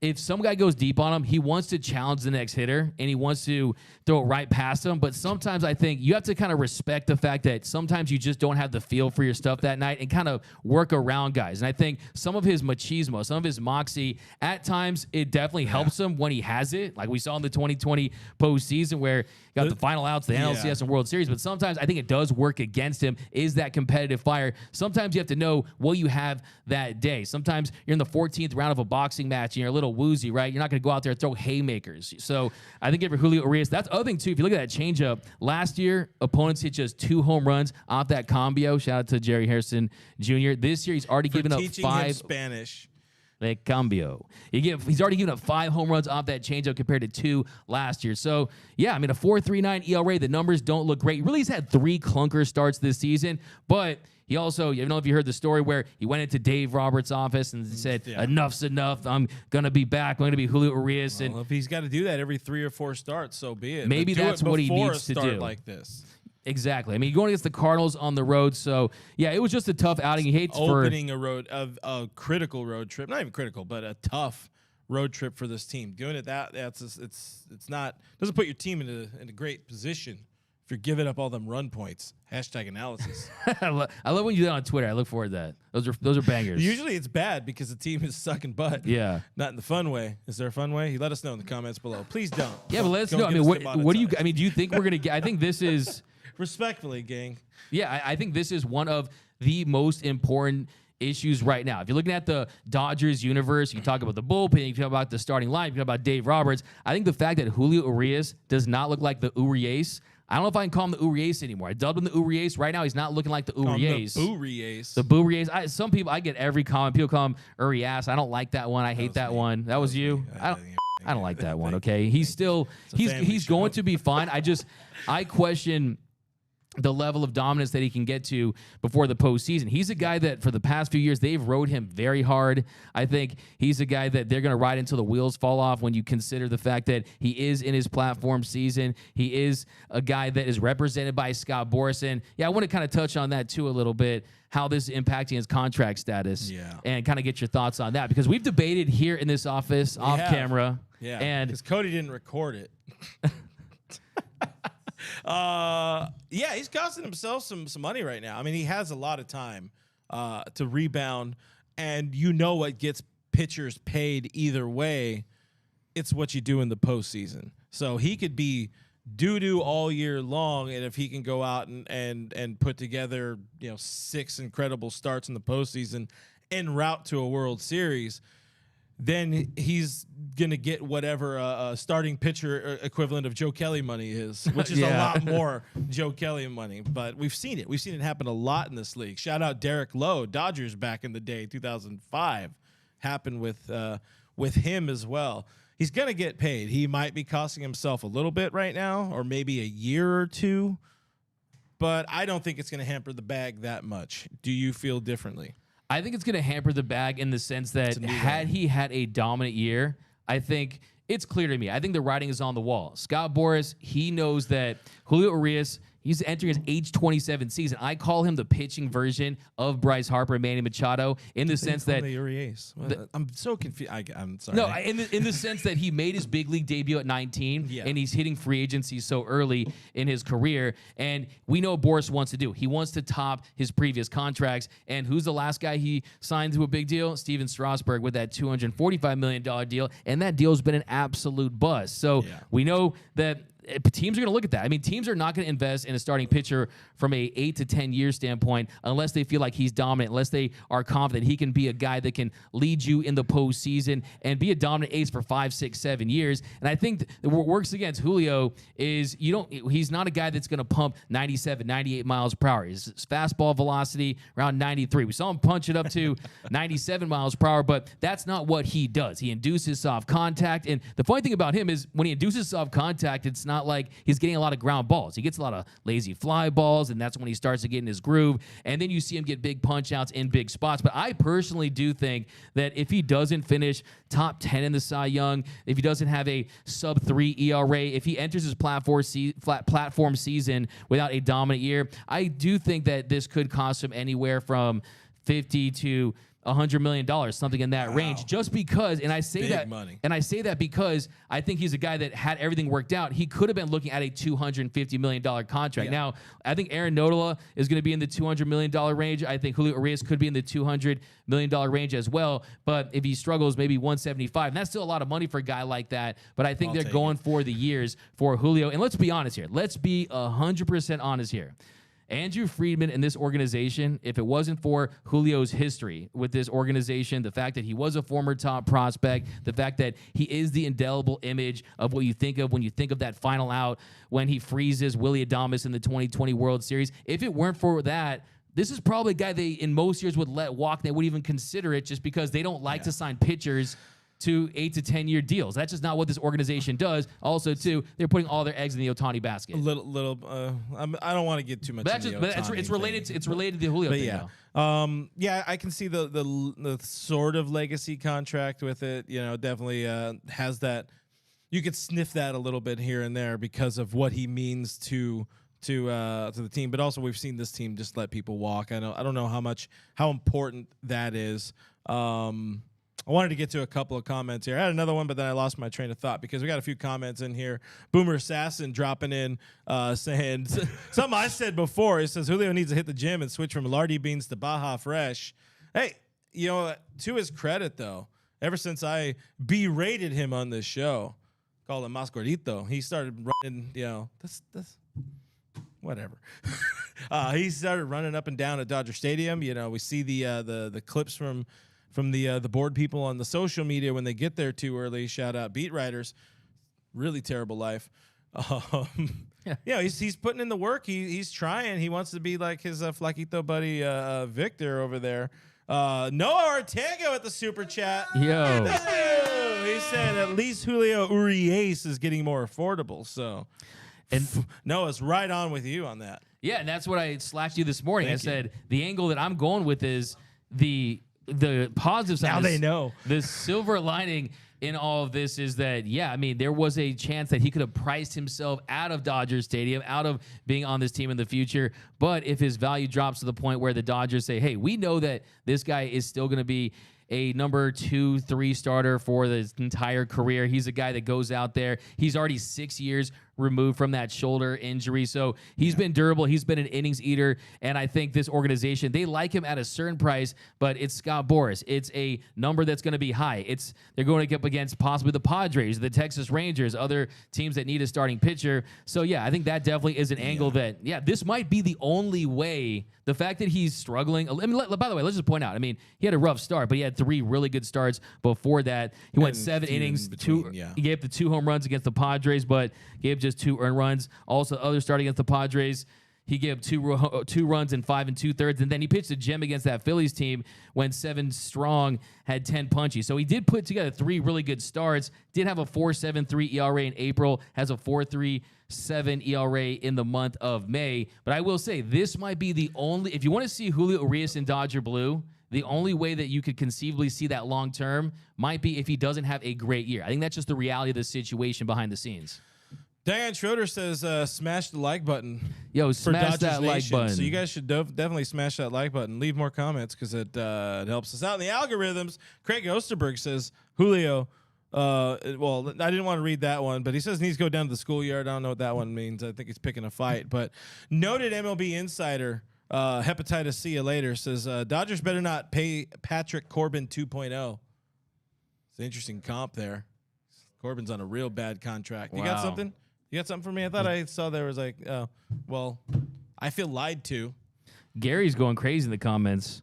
if some guy goes deep on him, he wants to challenge the next hitter, and he wants to throw it right past him. But sometimes I think you have to kind of respect the fact that sometimes you just don't have the feel for your stuff that night and kind of work around guys. And I think some of his machismo, some of his moxie, at times it definitely helps him when he has it. Like we saw in the 2020 postseason where he got the final outs, the NLCS and World Series. But sometimes I think it does work against him, is that competitive fire. Sometimes you have to know what you have that day. Sometimes you're in the 14th round of a boxing match and you're a little woozy, right? You're not going to go out there and throw haymakers. So I think for Julio Urias, that's the other thing, too. If you look at that changeup, last year, opponents hit just 2 home runs off that cambio. Shout out to Jerry Harrison Jr. This year, he's already given up 5. Spanish. Le cambio. He's already given up 5 home runs off that changeup compared to 2 last year. So, yeah, I mean, a 4.39 ERA, the numbers don't look great. He really has had 3 clunker starts this season, but he also, I don't know if you heard the story where he went into Dave Roberts' office and said, enough's enough. I'm going to be back. I'm going to be Julio Urias. Well, if he's got to do that every 3 or 4 starts, so be it. Maybe that's what he needs to do. Like this. Exactly. I mean, going against the Cardinals on the road. So, yeah, it was just a tough outing. He hates opening a critical road trip. Not even critical, but a tough road trip for this team. Doing it it's not doesn't put your team in a great position if you're giving up all them run points. #analysis. I love when you do that on Twitter. I look forward to that. Those are bangers. Usually it's bad because the team is sucking butt. Yeah. Not in the fun way. Is there a fun way? You let us know in the comments below. Please don't. Yeah, but let us know. I mean, what do you? I mean, do you think we're gonna get? I think this is. Respectfully, gang. Yeah, I think this is one of the most important issues right now. If you're looking at the Dodgers universe, you talk about the bullpen, you talk about the starting line, you talk about Dave Roberts. I think the fact that Julio Urias does not look like the Urias, I don't know if I can call him the Urias anymore. I dubbed him the Urias. Right now, he's not looking like the Urias. The Urias. The Urias. Some people, I get every comment. People call him Urias. I don't like that one. I hate that one. That was you. I don't like that one. Okay, he's still he's going to be fine. I question the level of dominance that he can get to before the postseason. He's a guy that for the past few years, they've rode him very hard. I think he's a guy that they're going to ride until the wheels fall off when you consider the fact that he is in his platform season. He is a guy that is represented by Scott Boras. And yeah, I want to kind of touch on that too a little bit, how this is impacting his contract status, and kind of get your thoughts on that, because we've debated here in this office off camera. Yeah, and because Cody didn't record it. Yeah, he's costing himself some money right now. I mean, he has a lot of time to rebound, and you know what gets pitchers paid either way. It's what you do in the postseason. So he could be doo-doo all year long, and if he can go out and put together 6 incredible starts in the postseason en route to a World Series, then he's going to get whatever a starting pitcher equivalent of Joe Kelly money is, which is a lot more Joe Kelly money. But we've seen it. We've seen it happen a lot in this league. Shout out Derek Lowe, Dodgers back in the day, 2005. Happened with him as well. He's going to get paid. He might be costing himself a little bit right now, or maybe a year or two. But I don't think it's going to hamper the bag that much. Do you feel differently? I think it's going to hamper the bag in the sense that had he had a dominant year, I think it's clear to me. I think the writing is on the wall. Scott Boras, he knows that Julio Urias, he's entering his age 27 season. I call him the pitching version of Bryce Harper and Manny Machado in the sense that Urias. I'm so confused. I'm sorry. No, in the sense that he made his big league debut at 19, and he's hitting free agency so early in his career. And we know what Boras wants to do. He wants to top his previous contracts. And who's the last guy he signed to a big deal? Steven Strasburg with that $245 million deal. And that deal's been an absolute bust. So we know that teams are going to look at that. I mean, teams are not going to invest in a starting pitcher from a 8 to 10 year standpoint unless they feel like he's dominant, unless they are confident he can be a guy that can lead you in the postseason and be a dominant ace for 5, 6, 7 years. And I think what works against Julio is he's not a guy that's going to pump 97, 98 miles per hour. His fastball velocity around 93. We saw him punch it up to 97 miles per hour, but that's not what he does. He induces soft contact. And the funny thing about him is when he induces soft contact, it's not like he's getting a lot of ground balls. He gets a lot of lazy fly balls, and that's when he starts to get in his groove. And then you see him get big punch outs in big spots. But I personally do think that if he doesn't finish top 10 in the Cy Young, if he doesn't have a sub-3 ERA, if he enters his platform season without a dominant year, I do think that this could cost him anywhere from 50 to $100 million, something in that range, just because, and I say that because I think he's a guy that had everything worked out. He could have been looking at a $250 million contract. Now, I think Aaron Nola is going to be in the $200 million range. I think Julio Urias could be in the $200 million range as well. But if he struggles, maybe 175, and that's still a lot of money for a guy like that. But I think they're going for the years for Julio. And let's be honest here. Let's be 100% honest here. Andrew Friedman and this organization, if it wasn't for Julio's history with this organization, the fact that he was a former top prospect, the fact that he is the indelible image of what you think of when you think of that final out when he freezes Willy Adames in the 2020 World Series, if it weren't for that, this is probably a guy they in most years would let walk. They wouldn't even consider it just because they don't like to sign pitchers to 8 to 10 year deals. That's just not what this organization does. Also, too, they're putting all their eggs in the Ohtani basket. I don't want to get too much. It's related. It's related to the Julio thing. Yeah, I can see the sort of legacy contract with it. Definitely has that. You could sniff that a little bit here and there because of what he means to the team. But also, we've seen this team just let people walk. I don't know how important that is. I wanted to get to a couple of comments here. I had another one, but then I lost my train of thought because we got a few comments in here. Boomer Assassin dropping in saying something I said before. He says Julio needs to hit the gym and switch from Lardy Beans to Baja Fresh. Hey, to his credit, though, ever since I berated him on this show, called him Mas Gordito, he started running, that's whatever. He started running up and down at Dodger Stadium. We see the clips from the board people on the social media when they get there too early. Shout out beat writers. Really terrible life. He's putting in the work. He's trying. He wants to be like his Flaquito buddy Victor over there. Noah Ortega with the super chat. Yo. He said at least Julio Urias is getting more affordable. So, and Noah's right on with you on that. Yeah, and that's what I slacked you this morning. Thank I said the angle that I'm going with is the positive side. Now they know. The silver lining in all of this is that, yeah, I mean, there was a chance that he could have priced himself out of Dodger Stadium, out of being on this team in the future. But if his value drops to the point where the Dodgers say, hey, we know that this guy is still going to be a number 2, 3 starter for the entire career. He's a guy that goes out there. He's already 6 years removed from that shoulder injury. So he's been durable. He's been an innings eater. And I think this organization, they like him at a certain price, but it's Scott Boras. It's a number that's going to be high. They're going to get up against possibly the Padres, the Texas Rangers, other teams that need a starting pitcher. So yeah, I think that definitely is an angle that, this might be the only way. The fact that he's struggling. I mean, by the way, let's just point out, I mean, he had a rough start, but he had 3 really good starts before that. He went 7 innings, he gave the 2 home runs against the Padres, but gave just 2 earned runs. Also, other start against the Padres, he gave 2 runs in 5 2/3, and then he pitched a gem against that Phillies team, went 7 strong, had 10 punchy. So he did put together 3 really good starts. Did have a 4.73 ERA in April, has a 4.37 ERA in the month of May. But I will say, this might be the only, if you want to see Julio Urias in Dodger blue, the only way that you could conceivably see that long term might be if he doesn't have a great year. I think that's just the reality of the situation behind the scenes. Diane Schroeder says, smash the like button. Yo, for smash Dodgers that like Nation. button. So you guys should definitely smash that like button. Leave more comments because it helps us out in the algorithms. Craig Osterberg says, Julio, well, I didn't want to read that one, but he says he needs to go down to the schoolyard. I don't know what that one means. I think he's picking a fight. But noted MLB insider, hepatitis see you later, says, Dodgers better not pay Patrick Corbin 2.0. It's an interesting comp there. Corbin's on a real bad contract. You got something? You got something for me? I thought I saw there was like, oh, well, I feel lied to. Gary's going crazy in the comments.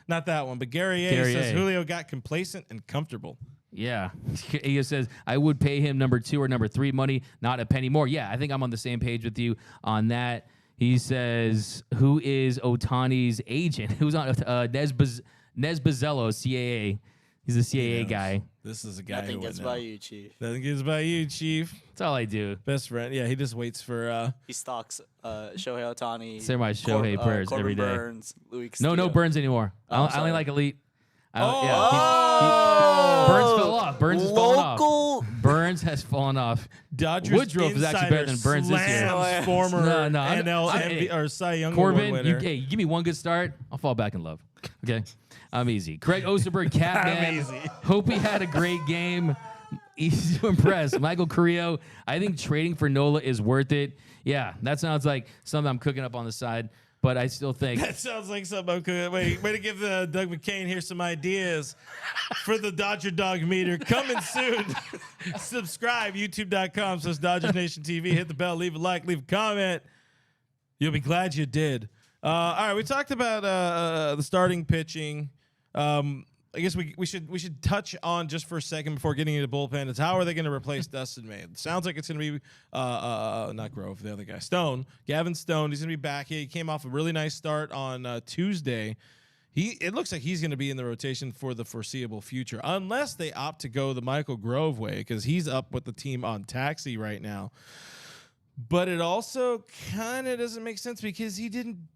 Not that one, but Gary A says Julio got complacent and comfortable. Yeah. He just says, I would pay him number 2 or number 3 money, not a penny more. Yeah, I think I'm on the same page with you on that. He says, who is Otani's agent? Who's on Nez Bazzello, CAA. He's a CAA guy. This is a guy Nothing who gets by you, Chief. Nothing gets by you, Chief. That's all I do. Best friend. Yeah, he just waits for. He stalks Shohei Ohtani. Say my Shohei Burns Corbin every day. Burns, Louis Castillo. No Burns anymore. I only like Elite. Oh! Burns fell off. Burns has fallen off. Burns has fallen off. Dodgers Woodruff is actually better than Burns this year. slams former No, NL or Cy Young Award Corbin, winner. you give me one good start, I'll fall back in love. Okay? I'm easy. Craig Osterberg, cat man. easy. Hope he had a great game. Easy to impress. Michael Carrillo, I think trading for Nola is worth it. Yeah, that sounds like something I'm cooking up on the side, but I still think. That sounds like something I'm cooking. Way to give Doug McCain here some ideas for the Dodger Dog Meter. Coming soon. Subscribe, youtube.com/Dodgers Nation TV. Hit the bell, leave a like, leave a comment. You'll be glad you did. All right, we talked about the starting pitching. I guess we should touch on just for a second before getting into the bullpen. It's how are they going to replace Dustin May? It sounds like it's going to be not Grove, the other guy, Stone, Gavin Stone. He's going to be back. He came off a really nice start on Tuesday. It looks like he's going to be in the rotation for the foreseeable future, unless they opt to go the Michael Grove way, because he's up with the team on taxi right now. But it also kind of doesn't make sense because he didn't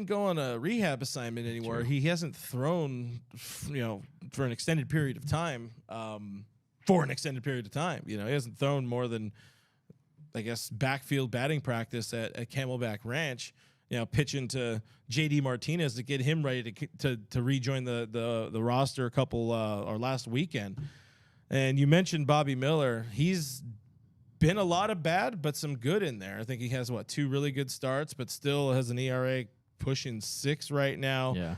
go on a rehab assignment anymore. True. He hasn't thrown, for an extended period of time. He hasn't thrown more than, I guess, backfield batting practice at Camelback Ranch. Pitching to JD Martinez to get him ready to rejoin the roster a couple or last weekend. And you mentioned Bobby Miller. He's been a lot of bad, but some good in there. I think he has 2 really good starts, but still has an ERA pushing 6 right now. Yeah,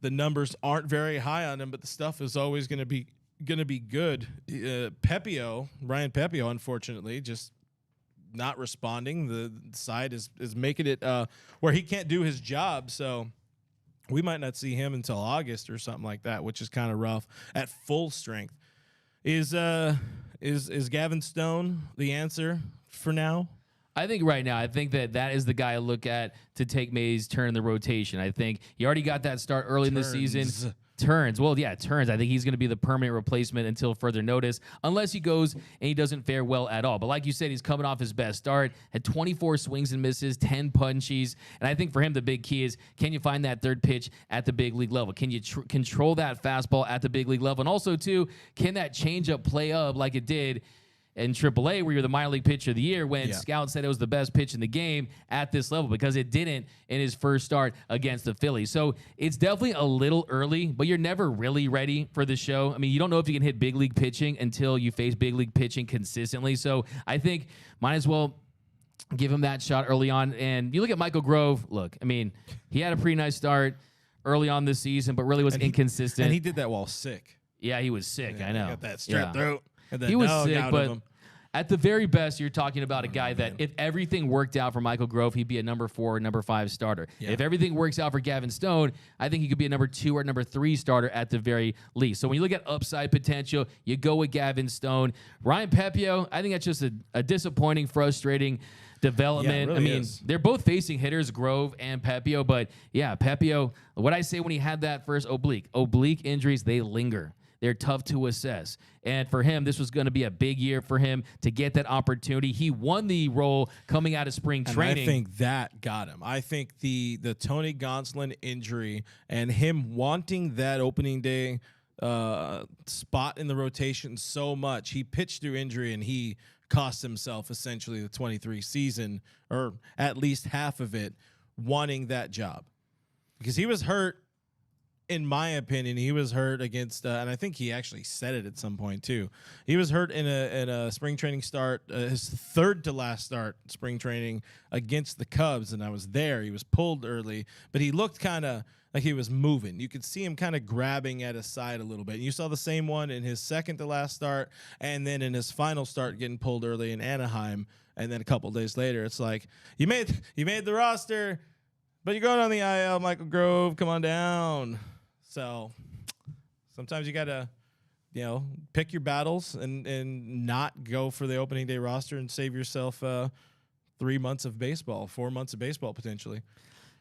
the numbers aren't very high on him, but the stuff is always going to be good. Pepiot, Ryan Pepiot, unfortunately, just not responding. The side is making it where he can't do his job, so we might not see him until August or something like that, which is kind of rough at full strength. Is Gavin Stone the answer for now? I think right now, that is the guy I look at to take May's turn in the rotation. I think he already got that start early in the season. Turns. Well, yeah, Turns. I think he's going to be the permanent replacement until further notice, unless he goes and he doesn't fare well at all. But like you said, he's coming off his best start, had 24 swings and misses, 10 punchies. And I think for him, the big key is, can you find that third pitch at the big league level? Can you control that fastball at the big league level? And also, too, can that changeup play up like it did in AAA, where you're the minor league pitcher of the year, when scouts said it was the best pitch in the game at this level, because it didn't in his first start against the Phillies. So it's definitely a little early, but you're never really ready for the show. I mean, you don't know if you can hit big league pitching until you face big league pitching consistently. So I think might as well give him that shot early on. And you look at Michael Grove. Look, I mean, he had a pretty nice start early on this season, but really was inconsistent. And he did that while sick. Yeah, he was sick. I know. Got that strep throat. He was sick, but at the very best, you're talking about a guy that if everything worked out for Michael Grove, he'd be a number 4 or number 5 starter. Yeah. If everything works out for Gavin Stone, I think he could be a number 2 or number 3 starter at the very least. So when you look at upside potential, you go with Gavin Stone. Ryan Pepiot, I think that's just a disappointing, frustrating development. Yeah, it really is. They're both facing hitters, Grove and Pepiot, but yeah, Pepiot, what I say when he had that first oblique injuries, they linger. They're tough to assess. And for him, this was going to be a big year for him to get that opportunity. He won the role coming out of spring training. And I think that got him. I think the Tony Gonsolin injury and him wanting that opening day spot in the rotation so much, he pitched through injury and he cost himself essentially the 23 season, or at least half of it, wanting that job. Because he was hurt. In my opinion, he was hurt against, and I think he actually said it at some point too. He was hurt in a spring training start, his third to last start spring training against the Cubs, and I was there. He was pulled early, but he looked kind of like he was moving. You could see him kind of grabbing at his side a little bit. And you saw the same one in his second to last start, and then in his final start getting pulled early in Anaheim, and then a couple days later, it's like you made the roster, but you're going on the IL, Michael Grove. Come on down. So sometimes you got to, pick your battles and not go for the opening day roster and save yourself 3 months of baseball, 4 months of baseball potentially.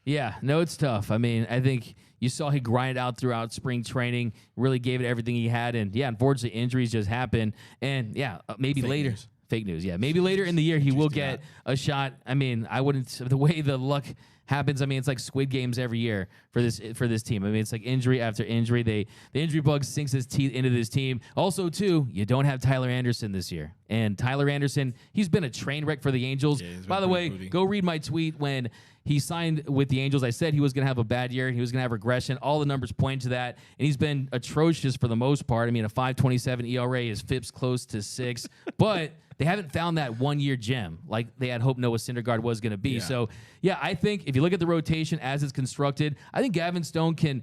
Yeah, no, it's tough. I mean, I think you saw he grinded out throughout spring training, really gave it everything he had. And, yeah, unfortunately, injuries just happen. And, yeah, maybe later. Fake news, yeah. Maybe later in the year he will get a shot. I mean, I wouldn't – the way the luck – happens. I mean, it's like Squid Games every year for this team. I mean, it's like injury after injury. The injury bug sinks his teeth into this team. Also, too, you don't have Tyler Anderson this year. And Tyler Anderson, he's been a train wreck for the Angels. Yeah, by the way, go read my tweet when he signed with the Angels. I said he was going to have a bad year. He was going to have regression. All the numbers point to that. And he's been atrocious for the most part. I mean, a 5.27 ERA, his FIP's close to 6. But they haven't found that one-year gem like they had hoped Noah Syndergaard was going to be. Yeah. So, yeah, I think if you look at the rotation as it's constructed, I think Gavin Stone can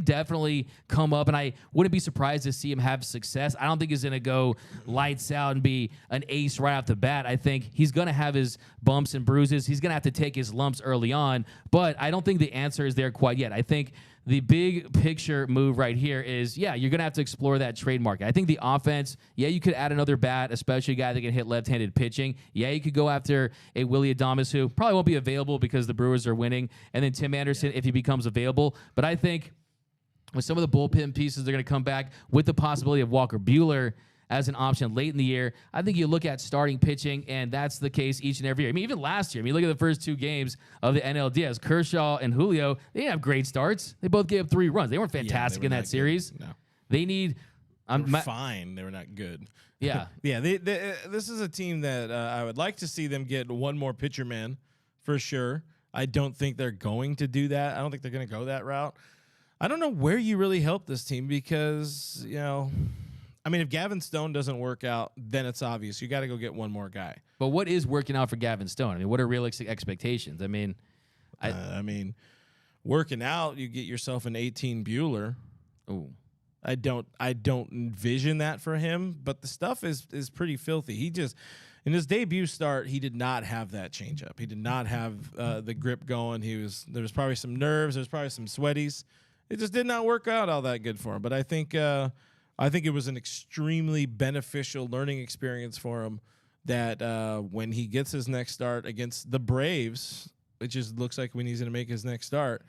definitely come up, and I wouldn't be surprised to see him have success. I don't think he's going to go lights out and be an ace right off the bat. I think he's going to have his bumps and bruises. He's going to have to take his lumps early on, but I don't think the answer is there quite yet. I think the big picture move right here is, yeah, you're going to have to explore that trade market. I think the offense, yeah, you could add another bat, especially a guy that can hit left-handed pitching. Yeah, you could go after a Willie Adames, who probably won't be available because the Brewers are winning, and then Tim Anderson if he becomes available. But I think with some of the bullpen pieces, they're going to come back with the possibility of Walker Buehler as an option late in the year. I think you look at starting pitching, and that's the case each and every year. I mean, even last year, look at the first 2 games of the NLDS. Kershaw and Julio, they didn't have great starts. They both gave up 3 runs. They weren't fantastic in that series. No. They need... They were fine. They were not good. Yeah. Yeah, this is a team that I would like to see them get one more pitcher man for sure. I don't think they're going to do that. I don't think they're going to go that route. I don't know where you really help this team because, if Gavin Stone doesn't work out, then it's obvious. You got to go get one more guy. But what is working out for Gavin Stone? I mean, what are realistic expectations? Working out, you get yourself an 18 Bueller. Ooh. I don't envision that for him, but the stuff is pretty filthy. He just, in his debut start, he did not have that changeup. He did not have the grip going. There was probably some nerves. There was probably some sweaties. It just did not work out all that good for him. But I think it was an extremely beneficial learning experience for him that when he gets his next start against the Braves, it just looks like when he's going to make his next start,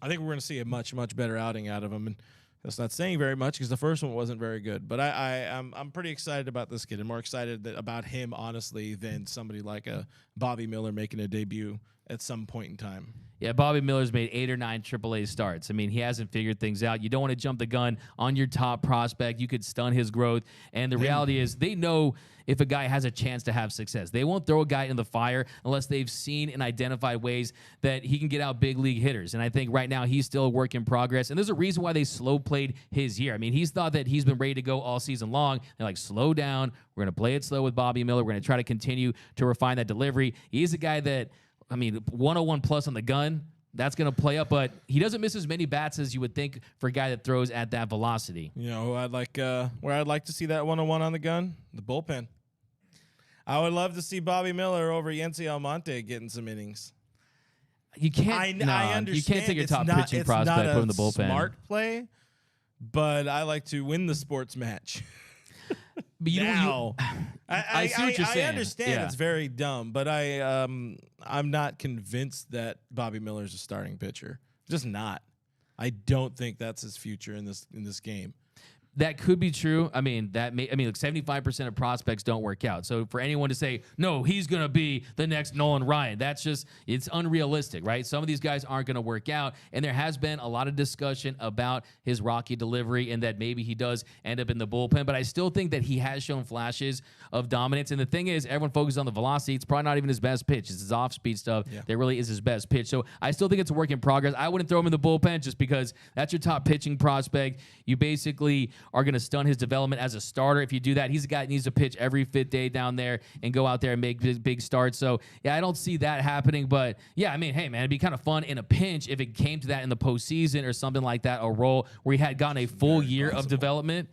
I think we're going to see a much, much better outing out of him. And that's not saying very much because the first one wasn't very good. But I'm pretty excited about this kid and more excited about him, honestly, than somebody like a Bobby Miller making a debut at some point in time. Yeah, Bobby Miller's made 8 or 9 AAA starts. I mean, he hasn't figured things out. You don't want to jump the gun on your top prospect. You could stun his growth. And the reality is they know if a guy has a chance to have success. They won't throw a guy in the fire unless they've seen and identified ways that he can get out big league hitters. And I think right now he's still a work in progress. And there's a reason why they slow played his year. I mean, he's thought that he's been ready to go all season long. They're like, slow down. We're going to play it slow with Bobby Miller. We're going to try to continue to refine that delivery. He's a guy that, 101 plus on the gun, that's going to play up, but he doesn't miss as many bats as you would think for a guy that throws at that velocity. You know, where I'd like to see that 101 on the gun? The bullpen. I would love to see Bobby Miller over Yency Almonte getting some innings. You can't. I understand. You can't take your top pitching prospect, put him in the bullpen. Smart play, but I like to win the sports match. But I see what you're saying. I understand it's very dumb, but I'm not convinced that Bobby Miller's a starting pitcher. Just not. I don't think that's his future in this game. That could be true. Like 75% of prospects don't work out. So for anyone to say, no, he's going to be the next Nolan Ryan, it's unrealistic, right? Some of these guys aren't going to work out. And there has been a lot of discussion about his Rocky delivery and that maybe he does end up in the bullpen. But I still think that he has shown flashes of dominance. And the thing is, everyone focuses on the velocity. It's probably not even his best pitch. It's his off-speed stuff that really is his best pitch. So I still think it's a work in progress. I wouldn't throw him in the bullpen just because that's your top pitching prospect. You basically are going to stun his development as a starter. If you do that, he's a guy that needs to pitch every 5th day down there and go out there and make big starts. So, I don't see that happening. But, hey, man, it'd be kind of fun in a pinch if it came to that in the postseason or something like that, a role where he had gotten a full year of development.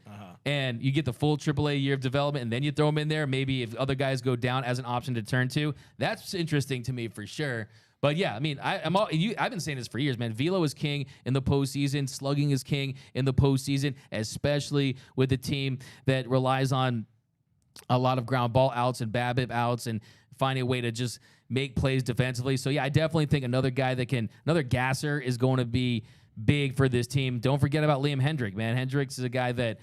And you get the full AAA year of development, and then you throw him in there. Maybe if other guys go down as an option to turn to, that's interesting to me for sure. But I've been saying this for years, man. Velo is king in the postseason. Slugging is king in the postseason, especially with a team that relies on a lot of ground ball outs and BABIP outs and finding a way to just make plays defensively. So I definitely think another gasser is going to be big for this team. Don't forget about Liam Hendriks, man. Hendriks is a guy that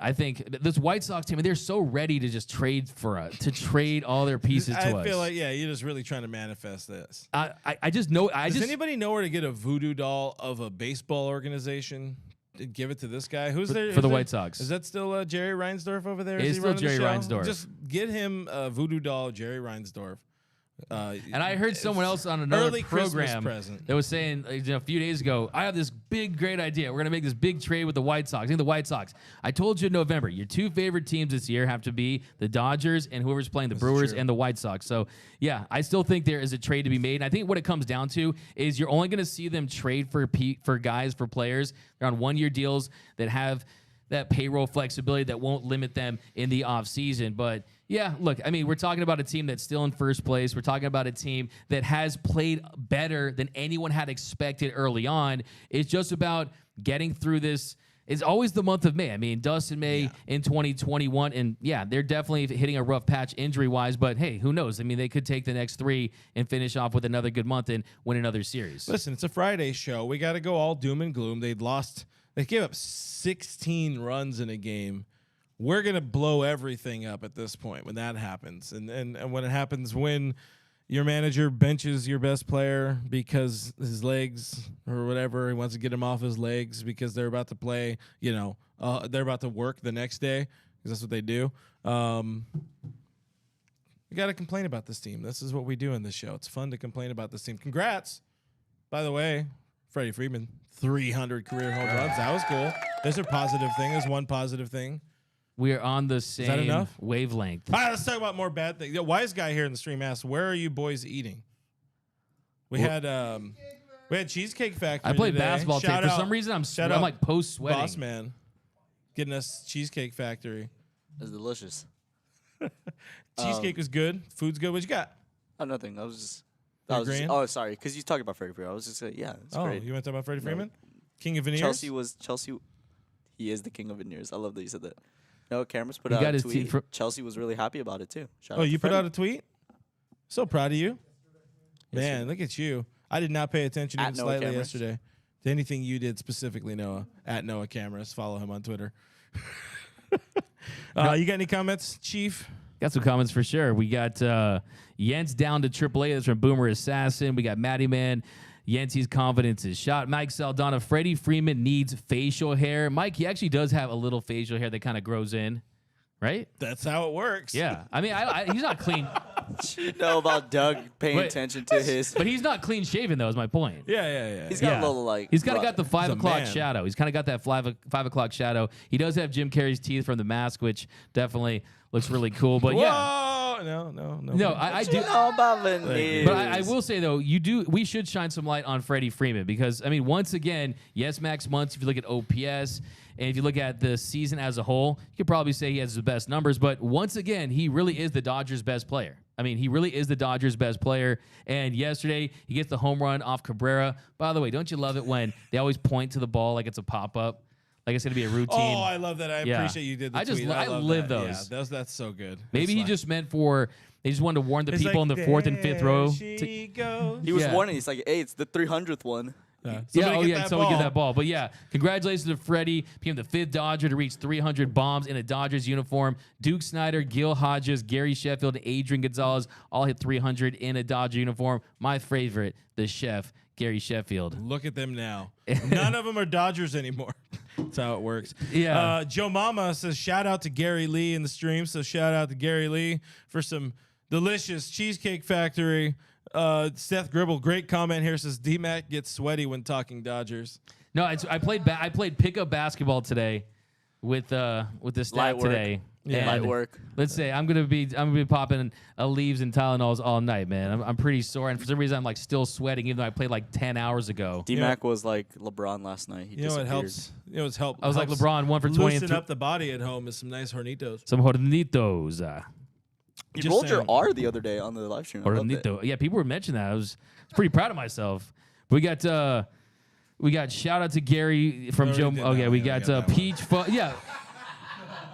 I think this White Sox team, they're so ready to just trade to trade all their pieces to us. I feel like, you're just really trying to manifest this. I just know. Does anybody know where to get a voodoo doll of a baseball organization? Give it to this guy. Who's there for the White Sox? Is that still Jerry Reinsdorf over there? It's still Jerry Reinsdorf. Just get him a voodoo doll, Jerry Reinsdorf. And I heard someone else on another program that was saying a few days ago, I have this great idea. We're going to make this big trade with the White Sox. I think the White Sox. I told you in November, your 2 favorite teams this year have to be the Dodgers and whoever's playing the Brewers and the White Sox. So, I still think there is a trade to be made. And I think what it comes down to is you're only going to see them trade for players. They're on 1-year deals that have that payroll flexibility that won't limit them in the offseason. But look, we're talking about a team that's still in first place. We're talking about a team that has played better than anyone had expected early on. It's just about getting through this. It's always the month of May. Dustin May in 2021, and they're definitely hitting a rough patch injury-wise, but hey, who knows? They could take the next 3 and finish off with another good month and win another series. Listen, it's a Friday show. We got to go all doom and gloom. They gave up 16 runs in a game. We're going to blow everything up at this point when that happens. And when it happens when your manager benches your best player because his legs or whatever, he wants to get him off his legs because they're about to play, they're about to work the next day because that's what they do. You got to complain about this team. This is what we do in this show. It's fun to complain about this team. Congrats, by the way, Freddie Freeman, 300 career home runs. That was cool. There's a positive thing. There's one positive thing. We are on the same wavelength. All right, let's talk about more bad things. The wise guy here in the stream asked, "Where are you boys eating?" We had Cheesecake Factory. I played today. basketball today. For some reason, I'm like post sweating. Boss man, getting us Cheesecake Factory. It's delicious. Cheesecake was good. Food's good. What you got? Oh, nothing. I was just. Sorry, because you talked about Freddie Freeman. I was just saying, it's great. You want to talk about Freddie Freeman? King of Veneers? Chelsea. He is the king of veneers. I love that you said that. No, Cameras put out a tweet. Chelsea was really happy about it, too. Shout out you to put Freddie. out a tweet? So proud of you. Man, look at you. I did not pay attention even slightly yesterday. Anything you did specifically, Noah, at Noah Cameras. Follow him on Twitter. You got any comments, Chief? Got some comments for sure. We got Jens down to AAA. That's from Boomer Assassin. We got Matty Man. Yensi's confidence is shot. Mike Saldana. Freddie Freeman needs facial hair. Mike, he actually does have a little facial hair that kind of grows in, right? That's how it works. Yeah. I mean, he's not clean. You know about Doug paying attention to his. But he's not clean shaven, though, is my point. Yeah. He's got a little like. He's kind of got the 5 o'clock man. shadow. He's kind of got that 5 o'clock shadow. He does have Jim Carrey's teeth from The Mask, which definitely looks really cool. But yeah. No, I do. know about the news. But I will say though, we should shine some light on Freddie Freeman because I mean, once again, yes, Max Muncy. If you look at OPS and if you look at the season as a whole, you could probably say he has the best numbers. But once again, he really is the Dodgers' best player. I mean, he really is the Dodgers' best player. And yesterday, he gets the home run off Cabrera. By the way, don't you love it when they always point to the ball like it's a pop-up? Like it's going to be a routine. Oh, I love that. I appreciate you did the tweet. I live those. Yeah, that's so good. Maybe he just meant for, they just wanted to warn the It's people like, in the 4th and 5th row. She goes. He was Yeah. warning. He's like, "Hey, it's the 300th one." Somebody get that ball. But yeah, congratulations to Freddie, became the 5th Dodger to reach 300 bombs in a Dodgers uniform. Duke Snyder, Gil Hodges, Gary Sheffield, and Adrian Gonzalez all hit 300 in a Dodger uniform. My favorite, the chef, Gary Sheffield. Look at them now. None of them are Dodgers anymore. That's how it works. Yeah. Joe Mama says, shout out to Gary Lee in the stream. So shout out to Gary Lee for some delicious Cheesecake Factory. Seth Gribble, great comment here, says D-Mac gets sweaty when talking Dodgers. No, I played pickup basketball today with the staff Light work. today. Yeah. Light And work. Let's say I'm gonna be popping leaves and Tylenols all night, man. I'm pretty sore, and for some reason I'm like still sweating, even though I played like 10 hours ago. D-Mac was like LeBron last night. He You know what disappeared. helps? You know what's help? I was like helps LeBron, 1 for 20. Loosen up the body at home is some nice hornitos. Some hornitos. You Just rolled saying. your R the other day on the live stream. I loved it. Hornito. Yeah, people were mentioning that. I was pretty proud of myself. We got shout out to Gary from We Joe. already did Oh that yeah, one. we Yeah, got we got that one. Peach. Yeah.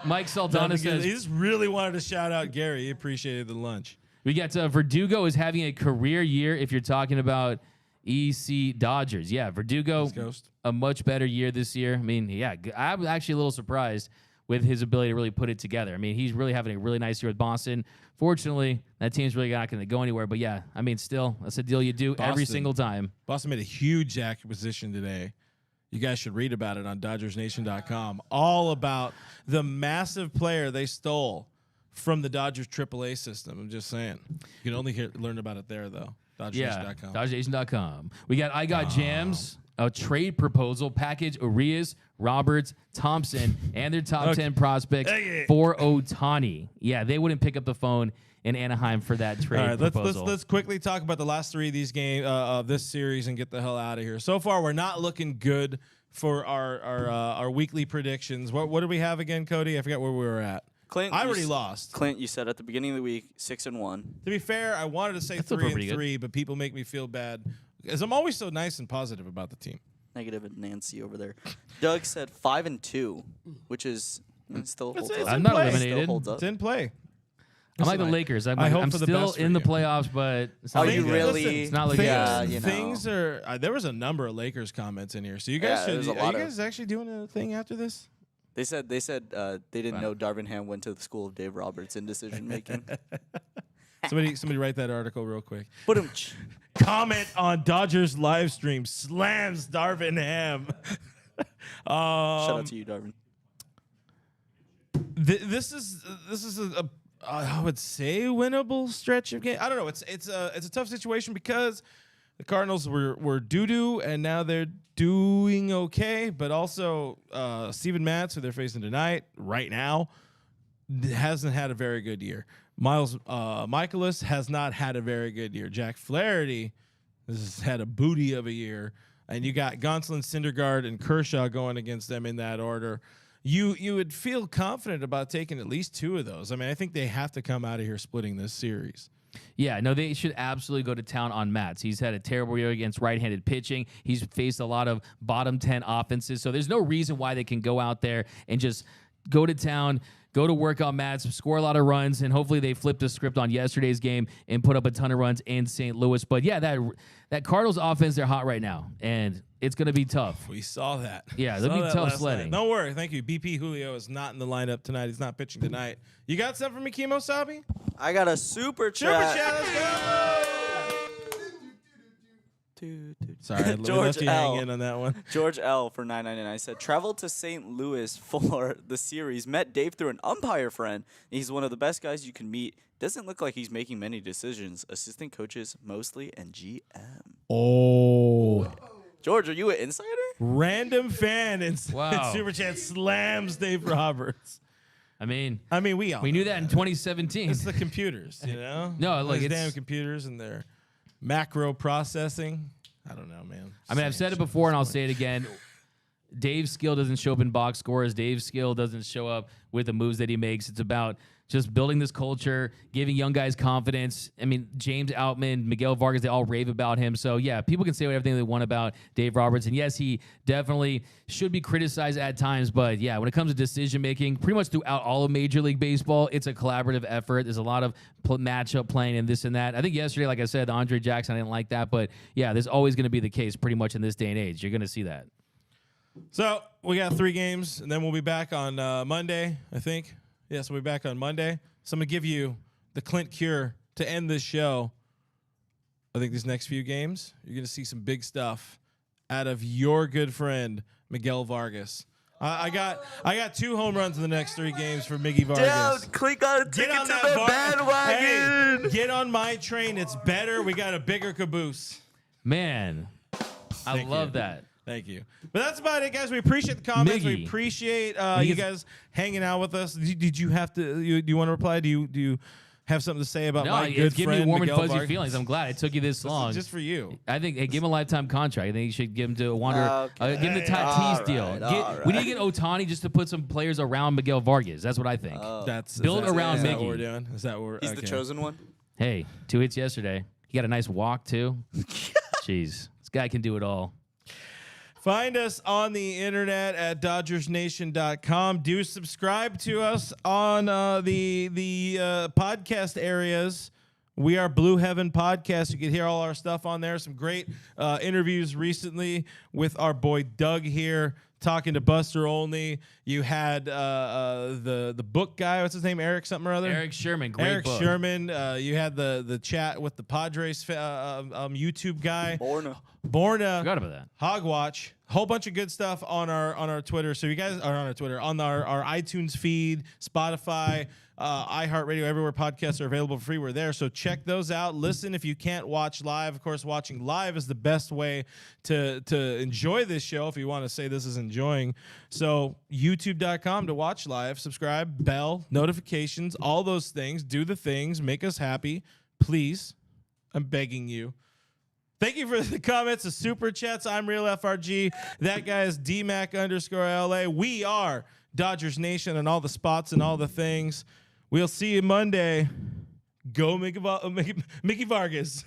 Mike Saldana He says just really wanted to shout out Gary. He appreciated the lunch. we got Verdugo is having a career year. If you're talking about EC Dodgers, yeah, Verdugo East Coast. a much better year this year. I mean, yeah, I'm actually a little surprised with his ability to really put it together. I mean, he's really having a really nice year with Boston. Fortunately, that team's really not going to go anywhere. But yeah, I mean, still, that's a deal you do every Boston. single time. Boston made a huge acquisition today. You guys should read about it on DodgersNation.com. All about the massive player they stole from the Dodgers AAA system. I'm just saying. You can only learn about it there, though. Yeah, DodgersNation.com. DodgersNation.com. We got I Got Jams, a trade proposal, package Urias, Roberts, Thompson, and their top 10 prospects for Ohtani. Yeah, they wouldn't pick up the phone in Anaheim for that trade All right, proposal. let's quickly talk about the last 3 of these games of this series and get the hell out of here. So far, we're not looking good for our weekly predictions. What did we have again, Cody? I forgot where we were at. Clint, I you already s- lost. Clint, you said at the beginning of the week 6-1. To be fair, I wanted to say That's still 3 pretty and good. 3, but people make me feel bad because I'm always so nice and positive about the team. Negative and Nancy over there. Doug said 5-2, which is still holds it's up. in I'm not play. eliminated. Still holds up. It's in play. I'm like the Listen, Lakers. I hope I'm for the still best for in the you. playoffs, but it's not Are looking you good. really? It's not looking Yeah, good. you know. Things are. There was a number of Lakers comments in here, so you guys Yeah, should. there's a Are lot you of- guys actually doing a thing after this? They said they didn't know Darvin Ham went to the school of Dave Roberts in decision making. Somebody write that article real quick. Put him. Comment on Dodgers live stream slams Darvin Ham. Shout out to you, Darvin. This is a I would say winnable stretch of game. I don't know. It's a tough situation because the Cardinals were doo-doo and now they're doing okay, but also Steven Matz, who they're facing tonight, right now, hasn't had a very good year. Miles Michaelis has not had a very good year. Jack Flaherty has had a booty of a year, and you got Gonsolin, Syndergaard, and Kershaw going against them in that order. You would feel confident about taking at least 2 of those. I mean, I think they have to come out of here splitting this series. Yeah, no, they should absolutely go to town on Matz. He's had a terrible year against right-handed pitching. He's faced a lot of bottom 10 offenses, so there's no reason why they can go out there and just go to town, go to work on Mats, score a lot of runs, and hopefully they flip the script on yesterday's game and put up a ton of runs in St. Louis. But yeah, that Cardinals offense, they're hot right now, and it's going to be tough. We saw that. Yeah, it'll be tough sledding. Don't worry. Thank you. BP Julio is not in the lineup tonight. He's not pitching tonight. You got something for me, Kimo Sabi? I got a super chat. Super chat, let's go! Sorry, we left you hanging on that one. George L for 999 said, traveled to St. Louis for the series. Met Dave through an umpire friend. He's one of the best guys you can meet. Doesn't look like he's making many decisions. Assistant coaches mostly and GM. Oh. George, are you an insider? Random fan in Wow. Super Chat slams Dave Roberts. I mean, we knew that in 2017. It's the computers, you know? No, look, These it's damn computers and their macro processing. I don't know, man. I mean, I've said it before and I'll say it again. Dave's skill doesn't show up in box scores. Dave's skill doesn't show up with the moves that he makes. It's about just building this culture, giving young guys confidence. I mean, James Outman, Miguel Vargas, they all rave about him. So, yeah, people can say everything they want about Dave Roberts. And, yes, he definitely should be criticized at times. But, yeah, when it comes to decision-making, pretty much throughout all of Major League Baseball, it's a collaborative effort. There's a lot of matchup playing and this and that. I think yesterday, like I said, Andre Jackson, I didn't like that. But, yeah, there's always going to be the case pretty much in this day and age. You're going to see that. So we got 3 games, and then we'll be back on Monday, I think. Yes, we'll be back on Monday. So I'm going to give you the Clint cure to end this show. I think these next few games, you're going to see some big stuff out of your good friend, Miguel Vargas. I got 2 home runs in the next 3 games for Miggy Vargas. Dude, Clint got a ticket to that the bandwagon. Hey, get on my train. It's better. We got a bigger caboose. Man, I love that. Thank you. But that's about it, guys. We appreciate the comments. Miggy. We appreciate you guys hanging out with us. Did you have to? Do you want to reply? Do you have something to say about my good it's giving friend me warm and Miguel fuzzy Vargas? feelings. I'm glad it took you this long. Just for you. I think, hey, give him a lifetime contract. I think you should give him to Wander. Okay. Give him the Tatis deal. We need to get Ohtani just to put some players around Miguel Vargas. That's what I think. Build around Is that what Miggy. we're doing? Is that what we're He's the chosen one. Hey, 2 hits yesterday. He got a nice walk too. Jeez, this guy can do it all. Find us on the internet at DodgersNation.com. Do subscribe to us on the podcast areas. We are Blue Heaven Podcast. You can hear all our stuff on there. Some great interviews recently with our boy Doug here, talking to Buster Olney. You had the book guy. What's his name? Eric something or other? Eric Sherman. Great Eric book. Sherman. You had the chat with the Padres YouTube guy. Borna. Forgot about that. Hogwatch. Whole bunch of good stuff on our Twitter. So you guys are on our Twitter, on our iTunes feed, Spotify, iHeartRadio, everywhere podcasts are available for free. We're there. So check those out. Listen if you can't watch live. Of course, watching live is the best way to enjoy this show, if you want to say this is enjoying. So youtube.com to watch live, subscribe, bell, notifications, all those things. Do the things. Make us happy. Please. I'm begging you. Thank you for the comments, the super chats. I'm Real FRG. That guy is DMAC_LA. We are Dodgers Nation and all the spots and all the things. We'll see you Monday. Go Mickey Vargas.